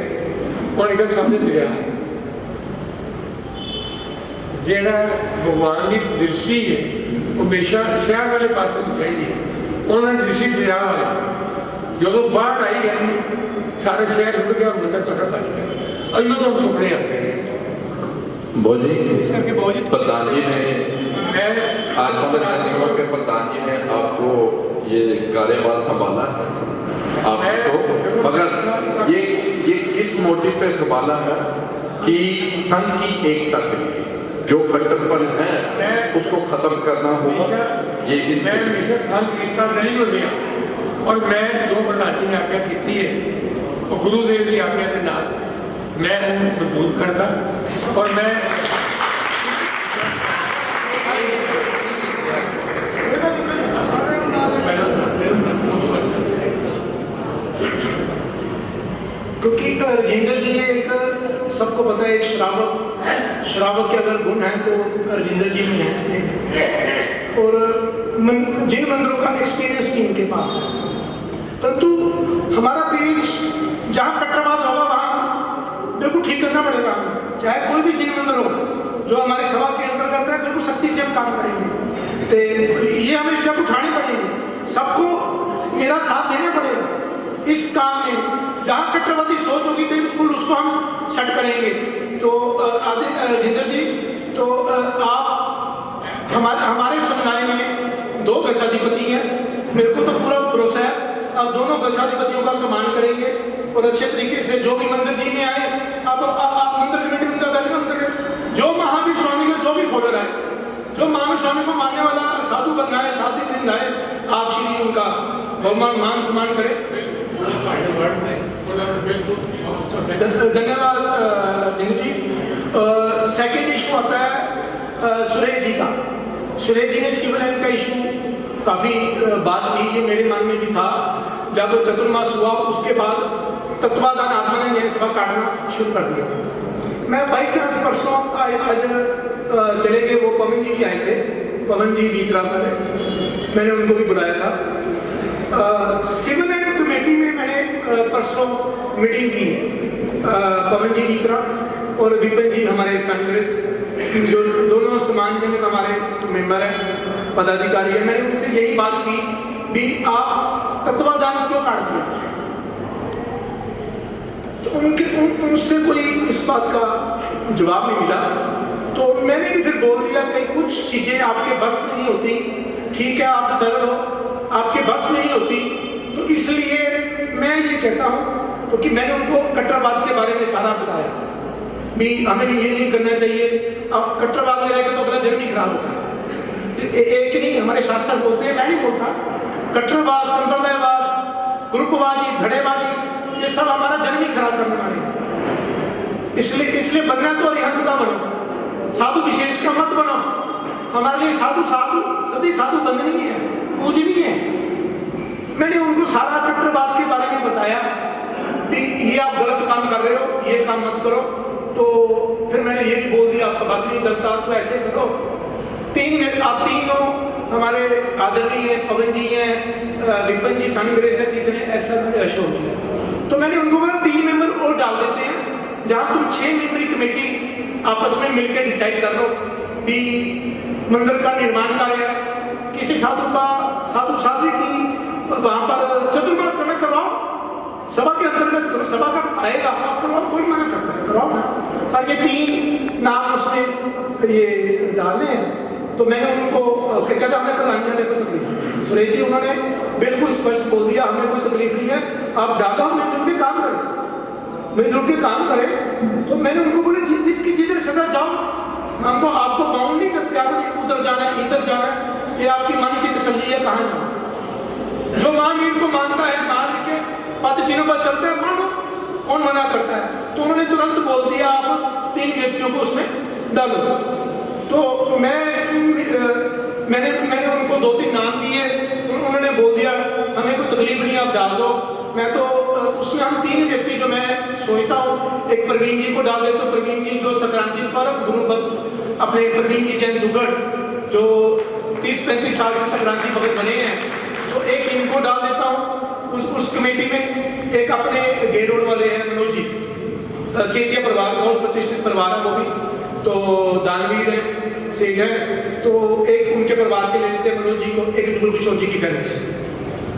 उन्होंने कहा सामने दरिया है, ਜਿਹੜਾ भगवान की दृष्टि है हमेशा शहर वाले पास चाहिए। उन्होंने दृष्टि दरिया वाले जो बाढ़ आई है सारे शहर रुक गया, मंदिर थोड़ा बच गया। अयो तो सुपने आते हैं। प्रधान जी ने प्रधान जी ने आपको ये कार्यभार संभाला है आपको, मगर ये किस मोटिव पे संभाला है कि संघ की एकता के लिए जो कट्टरपन है उसको खत्म करना होगा। ये मैं हमेशा संघ एकता नहीं हो गया, और मैं जो प्रधान जी ने आज्ञा की है तो गुरुदेव की आज्ञा के नाल मैं उनको दूर करता। और मैं क्योंकि राजेंद्र जी एक सबको पता है एक श्रावक के अगर गुण है तो राजेंद्र जी में है, और जिन मंदिरों का एक्सपीरियंस भी इनके पास है। परंतु हमारा पेज जहाँ कट्टरवाद होगा वहाँ बिल्कुल ठीक करना पड़ेगा। चाहे कोई भी जिन मंदिर हो जो हमारी सभा के अंतर्गत है, बिल्कुल सख्ती से हम काम करेंगे। तो ये हमें स्टेप उठाने पड़ेंगे, सबको मेरा साथ देना पड़ेगा इस काम में। जहाँ कट्टरवादी सोच होगी बिल्कुल उसको हम सेट करेंगे। तो राजेंद्र जी, तो आप हमारे समुदाय में 2 गच्छाधिपति हैं, मेरे को तो पूरा भरोसा है आप दोनों गच्छाधिपतियों का सम्मान करेंगे और अच्छे तरीके से जो भी मंदिर जी में आए अब आप मंदिर कमेटी उनका वेलकम करें। जो महावीर स्वामी का जो भी फॉलोअर है, जो महावीर स्वामी को मानने वाला साधु बनना है, साधु वृंद है, आप श्री उनका बहुमान मान सम्मान करें। धन्यवाद जिंदू जी। सेकंड इशू आता है सुरेश जी का। सुरेश जी ने सिविल लाइन का इशू काफ़ी बात की, ये मेरे मन में भी था जब चतुर्मास हुआ। उसके बाद तत्वाधान आत्मा ने यह सभा काटना शुरू कर दिया। मैं बाई चांस परसों आज चले गए, वो पवन जी भी आए थे, पवन जी बीतराकर मैंने उनको भी बुलाया था। सिविल लाइन कमेटी में मैंने परसों मीटिंग की है। पवन जी नीत्रा और विपिन जी हमारे कांग्रेस जो दोनों समाज में हमारे मेंबर हैं, पदाधिकारी हैं। मैंने उनसे यही बात की भी आप तत्वाधान क्यों काट दिया, तो उनसे कोई इस बात का जवाब नहीं मिला। तो मैंने भी फिर बोल दिया कि कुछ चीज़ें आपके बस में नहीं होती, ठीक है आप सरल हो, आपके बस में नहीं होती, तो इसलिए मैं ये कहता हूँ क्योंकि मैंने उनको कट्टरवाद के बारे में सारा बताया भी हमें ये नहीं करना चाहिए। अब कट्टरवाद में रहेगा तो अपना जन्म ही खराब होता है। एक नहीं, हमारे शास्त्र बोलते हैं, मैं नहीं बोलता, कट्टरवाद, संप्रदायवाद, ग्रुपवादी, धड़ेबाजी, ये सब हमारा जन्म ही खराब करने वाले हैं। इसलिए बनना तो अरिहंत का बनो, साधु विशेष का मत बनो। हमारे लिए साधु सभी साधु बंदनीय है, पूजनीय है। मैंने उनको सारा कट्टरवाद के बारे में बताया कि ये आप गलत काम कर रहे हो, ये काम मत करो। तो फिर मैंने ये भी बोल दिया आपका बस नहीं चलता तो ऐसे करो। आप तीनों हमारे आदरणीय पवन जी हैं, विपिन जी कांग्रेस है, तीसरे ऐसा अशोक जी है। तो मैंने उनको बोला 3 मेंबर और डाल देते हैं, जहाँ तुम 6 मेंबरी कमेटी आपस में मिलकर डिसाइड कर लो कि मंदिर का निर्माण कार्य किसी साधु साध्वी की वहाँ पर चतुर्मास समय करवाओ, सभा के अंतर्गत करो, सभा का आएगा आप करवाओ, कोई मना करता है करवाओ ना। और ये 3 नाम उसमें ये डाले हैं। तो मैंने उनको कहता हमें प्रधान जी हमें कोई तकलीफ नहीं, सुरेश जी उन्होंने बिल्कुल स्पष्ट बोल दिया हमें कोई तकलीफ नहीं है, आप डालो मिलजुल के काम करें, मिलजुल के काम करें। तो मैंने उनको बोले जिसकी जिधर सदा जाओ, हमको आपको बाउंड नहीं करते, आप उधर जाना है इधर जाना है, ये आपकी मन की तसल्ली है, कहाँ जाना। जो महावीर को मानता है, महावीर के पद चिन्हों पर चलता है, मानो, कौन मना करता है। तो उन्होंने तुरंत बोल दिया आप 3 व्यक्तियों को उसमें डालो। तो मैंने उनको 2-3 नाम दिए, उन्होंने बोल दिया हमें कोई तकलीफ नहीं, आप डाल दो। मैं तो उसमें हम 3 व्यक्ति जो मैं सोचता हूँ, एक प्रवीण जी को डाल देता हूँ, प्रवीण जी जो संक्रांति पर गुरु भक्त अपने प्रवीण जी जैन दुगड़ जो 30-35 साल से संक्रांति भगत बने हैं, तो एक इनको डाल देता हूँ उस कमेटी में। एक अपने गेरोड वाले हैं मनोज जी, सेठिया परिवार, बहुत प्रतिष्ठित परिवार है वो भी, तो दानवीर है, सेठ है, तो एक उनके परिवार से ले लेते हैं मनोज जी को, एक जुगल किशोर जी की फैमिली से।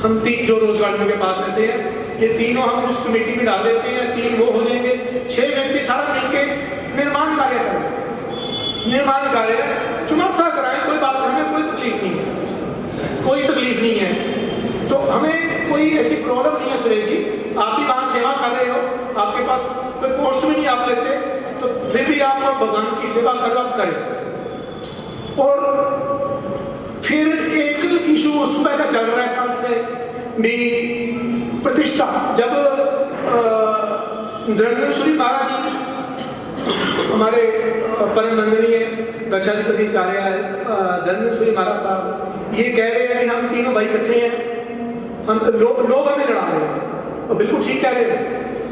हम 3 जो रोजगार के पास रहते हैं, ये तीनों हम उस कमेटी में डाल देते हैं, 3 वो हो जाएंगे, 6 व्यक्ति सारा मिलके निर्माण कार्य करें, निर्माण कार्य चुनासा कराएं, कोई बात हमें कोई तकलीफ नहीं है, कोई तकलीफ नहीं है। तो हमें कोई ऐसी प्रॉब्लम नहीं है सुरेश जी, आप भी वहाँ सेवा कर रहे हो, आपके पास कोई पोस्ट भी नहीं आप लेते, तो फिर भी आप भगवान की सेवा करो, आप करें। और फिर एक इशू सुबह का चल रहा है, कल से भी प्रतिष्ठा, जब धर्मेश्वरी महाराज जी हमारे परम वंदनीय गच्छाधिपति आचार्य धर्मेश्वरी महाराज साहब ये कह रहे हैं कि हम तीनों भाई इकट्ठे हैं, हम लोग हमें लड़ा रहे हैं, और बिल्कुल ठीक कह रहे हैं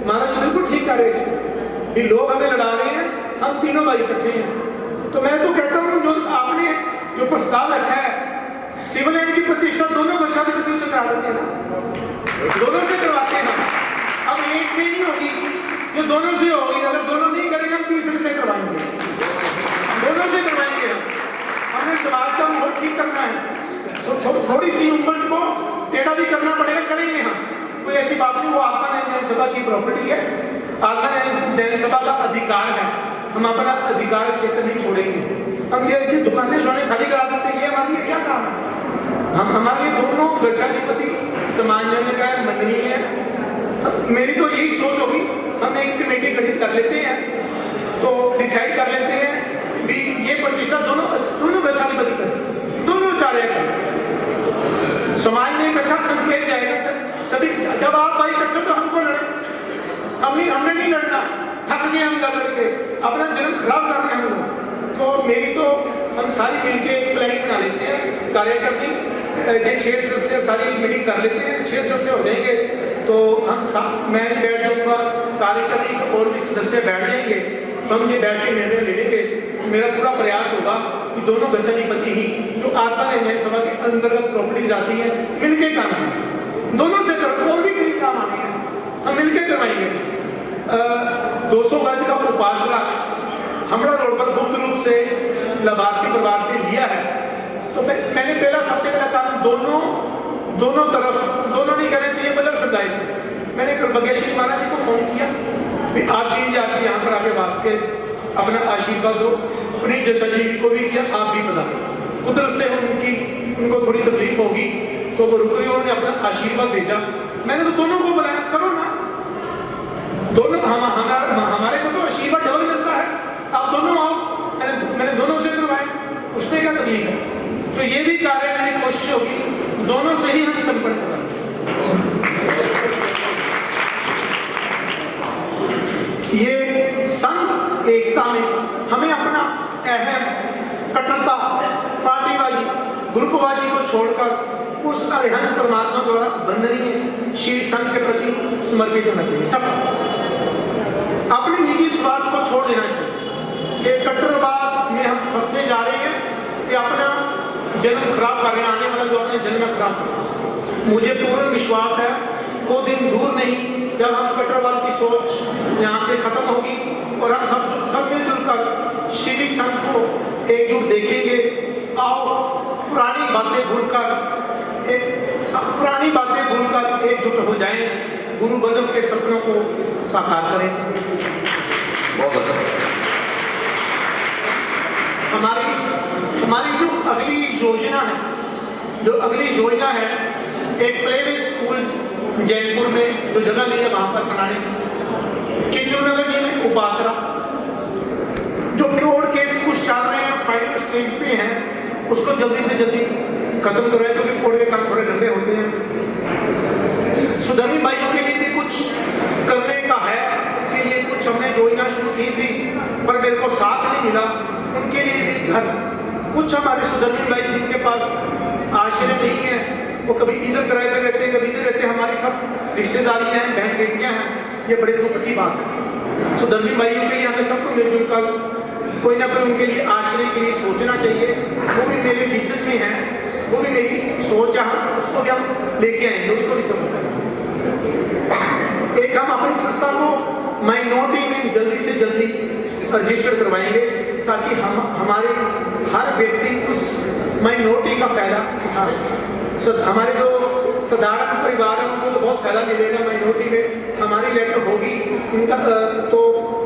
महाराज जी, बिल्कुल ठीक कह रहे हैं कि लोग हमें लड़ा रहे हैं, हम तीनों भाई इकट्ठे हैं। तो मैं तो कहता हूँ जो आपने जो प्रस्ताव रखा है सिविल लाइन की प्रतिष्ठा दोनों गच्छाधिपतियों से करा देते हैं ना, दोनों से करवाते हैं ना। अब एक से नहीं होगी, जो दोनों से होगी, अगर दोनों नहीं करेंगे हम तीसरे से करवाएंगे, दोनों से करवाएंगे। हमें समाज का माहौल ठीक करना है, तो थोड़ी सी उम्र को टेढ़ा भी करना पड़ेगा, करेंगे हम, कोई ऐसी बात नहीं। वो आत्मा न्याय सभा की प्रॉपर्टी है, आत्मा न्याय सभा का अधिकार है, हम अपना अधिकार क्षेत्र नहीं छोड़ेंगे। हम ये दुकानें छोड़ने खाली करा सकते हैं, ये हमारे लिए क्या काम है। हम हमारे लिए दोनों गच्छाधिपति समान जन का मंदनीय है। मेरी तो यही सोच होगी, हम एक कमेटी गठित कर लेते हैं, तो डिसाइड कर लेते हैं भी ये प्रतिष्ठा दोनों गच्छाधिपति करें, दोनों आचार्य करें, समाज में एक अच्छा संकेत जाएगा। सभी जब आप भाई इकट्ठे तो हमको लड़े, हमने नहीं लड़ना, थक गए हम लड़ के, अपना जन्म खराब कर रहे हैं हम लोग। तो मेरी तो हम सारी मिलके एक प्लानिंग बना लेते हैं कार्यक्रम, 6 सदस्य सारी मीटिंग कर लेते हैं, 6 सदस्य हो जाएंगे तो हम मैं भी बैठ जाऊँगा, कार्यक्रम और भी सदस्य बैठ जाएंगे, तो हम ये बैठ के निर्णय ले लेंगे। मेरा पूरा प्रयास होगा कि दोनों गच्छाधिपति ही जो आत्मा न्याय सभा के अंतर्गत प्रॉपर्टी जाती है मिलके काम करें, दोनों से करो, और भी कई काम आने हैं हम मिलके करवाएंगे। 200 गज का उपासना हमरा रोड पर गुप्त रूप से लाभार्थी परिवार से लिया है, तो मैंने पहला सबसे पहला काम दोनों तरफ, दोनों नहीं कहना चाहिए मतलब सदाई से, मैंने कल बगेश्वरी महाराज जी को फोन किया कि आप जी जाके यहाँ पर आके वास्ते अपना आशीर्वाद दो, पुनीत जैसा जी को भी किया, आप भी बता। कुदरत से उनको थोड़ी तकलीफ होगी तो वो रुक गई, उन्होंने अपना आशीर्वाद भेजा। मैंने तो दोनों को बुलाया, करो ना, दोनों हमारे को तो आशीर्वाद डबल मिलता है, आप दोनों आओ। मैंने दोनों से करवाए, उसमें क्या तकलीफ है? तो ये भी कार्य मेरी कोशिश होगी दोनों से ही हम संपर्क करें। ये संघ एकता में हमें अपना अहम कट्टरता, पार्टीबाजी, ग्रुपबाजी को छोड़कर उस अरिहंत परमात्मा द्वारा बंधनीय श्री संघ के प्रति समर्पित होना चाहिए। सब अपने निजी स्वार्थ को छोड़ देना चाहिए। ये कट्टरवाद में हम फंसते जा रहे हैं, ये अपना जन्म खराब कर रहे हैं, आने वाला जो अपने जन्म खराब कर रहे हैं। मुझे पूर्ण विश्वास है वो दिन दूर नहीं जब हम कट्टरवाद की सोच यहाँ से खत्म होगी और हम सब मिलजुल कर श्री संघ को एकजुट देखेंगे। आओ पुरानी बातें भूलकर एकजुट हो जाएं, गुरु बंधु के सपनों को साकार करें। बहुत अच्छा। हमारी जो अगली योजना है, एक प्लेवे स्कूल जयपुर में जो जगह ली है वहां पर बनाने की, किचुनगर जी में उपासना, जो कोर्ट केस कुछ चल रहे हैं, फाइनल स्टेज पे हैं, उसको जल्दी से जल्दी खत्म करें, क्योंकि कोर्ट के काम थोड़े लंबे होते हैं। सुधर्मी भाइयों के लिए भी कुछ करने का है, उनके लिए कुछ हमने योजना शुरू की थी पर मेरे को साथ नहीं मिला, उनके लिए भी घर, कुछ हमारे सुधर्मी भाई जिनके पास आश्रय नहीं है, वो कभी इधर किराए पे रहते हैं, कभी इधर रहते हैं, हमारी सब रिश्तेदारियां हैं, बहन बेटियां हैं, ये बड़े दुख की बात है। सुधर्मी भाइयों के लिए हमें सबको मिलजुल कर कोई ना कोई उनके लिए आश्रय के लिए सोचना चाहिए। वो भी मेरे विजन में है, वो भी मेरी सोच है, उसको भी हम लेके आएंगे, उसको भी सपोर्ट करेंगे। एक हम अपनी संस्था को माइनॉरिटी में जल्दी से जल्दी रजिस्टर करवाएंगे ताकि हमारे हर व्यक्ति उस माइनॉरिटी का फायदा उठा सके। हमारे जो साधारण परिवार है उनको तो बहुत फायदा मिलेगा, माइनॉरिटी में हमारी लेटर होगी उनका तो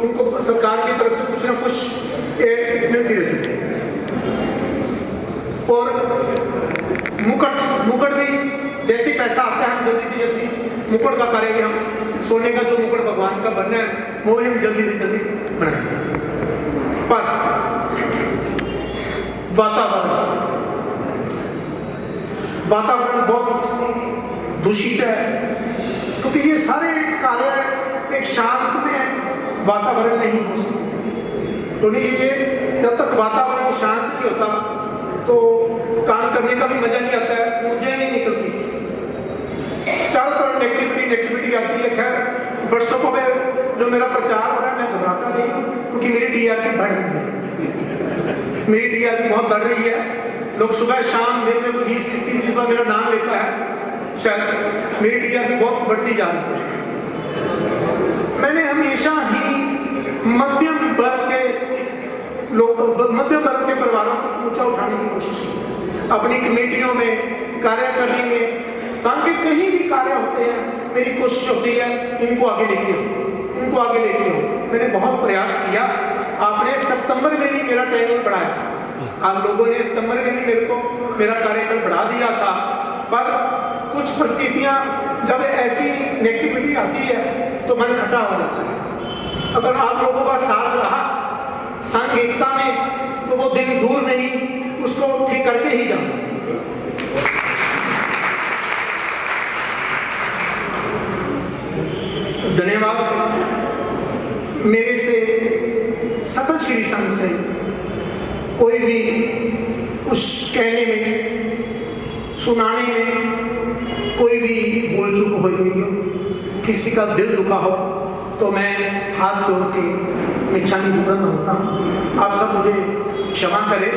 उनको सरकार की तरफ से कुछ ना कुछ मिलती रहती है। और मुकुट भी जैसे पैसा आता है हम जल्दी से जल्दी मुकुट का करेंगे, हम सोने का जो मुकुट भगवान का बनना है वो भी हम जल्दी से जल्दी बनाएंगे। पर वातावरण बहुत दूषित है, क्योंकि ये सारे कार्य एक शांत में वातावरण नहीं हो सकते। तो ये जब तक वातावरण शांत नहीं होता तो काम करने का भी मजा नहीं आता है, ऊर्जा नहीं निकलती, चारों तरफ नेगेटिविटी आती है। खैर वर्षों को जो मेरा प्रचार हो रहा है मैं घबराता नहीं हूँ, क्योंकि मेरी टीआरपी बढ़ रही है, मेरी टीआरपी बहुत बढ़ रही है। लोग सुबह शाम दिन में 20-30 बार मेरा नाम लेता है, शायद मेरी टीआरपी बहुत बढ़ती जा रही है। मैंने हमेशा ही मध्यम वर्ग के परिवारों को ऊंचा उठाने की कोशिश की। अपनी कमेटियों में कार्य करने में, संघ के कहीं भी कार्य होते हैं, मेरी कोशिश होती है इनको आगे लेके हो। मैंने बहुत प्रयास किया। आपने सितंबर में भी मेरा टाइम बढ़ाया, आप लोगों ने सितंबर में भी मेरे को मेरा कार्यकाल बढ़ा दिया था, पर कुछ परिस्थितियां जब ऐसी नेगेटिविटी आती है तो मन खट्टा हो जाता है। अगर आप लोगों का साथ रहा संघ एकता में तो वो दिन दूर नहीं, उसको ठीक करके ही जाऊंगा। धन्यवाद। मेरे से सकल श्री संघ से कोई भी कुछ कहने में, सुनाने में कोई भी भूल चूक हो गई हो, किसी का दिल दुखा हो, तो मैं हाथ जोड़ के मिच्छामी दुक्कड़म होता हूँ। आप सब मुझे क्षमा करें।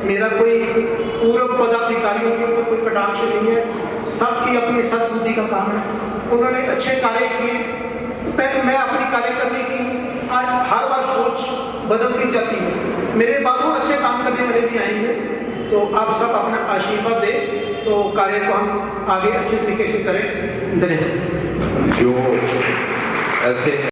मेरा कोई पूर्व पदाधिकारियों के ऊपर कोई कटाक्ष नहीं है, सबकी अपनी सद्बुद्धि का काम है। उन्होंने अच्छे कार्य किए, मैं अपनी कार्य करने की आज हर बार सोच बदलती जाती है, मेरे बाद और अच्छे काम करने वाले भी आएंगे। तो आप सब अपना आशीर्वाद दें तो कार्य को हम आगे अच्छे तरीके से करें। धन्यवाद। जो ऐसे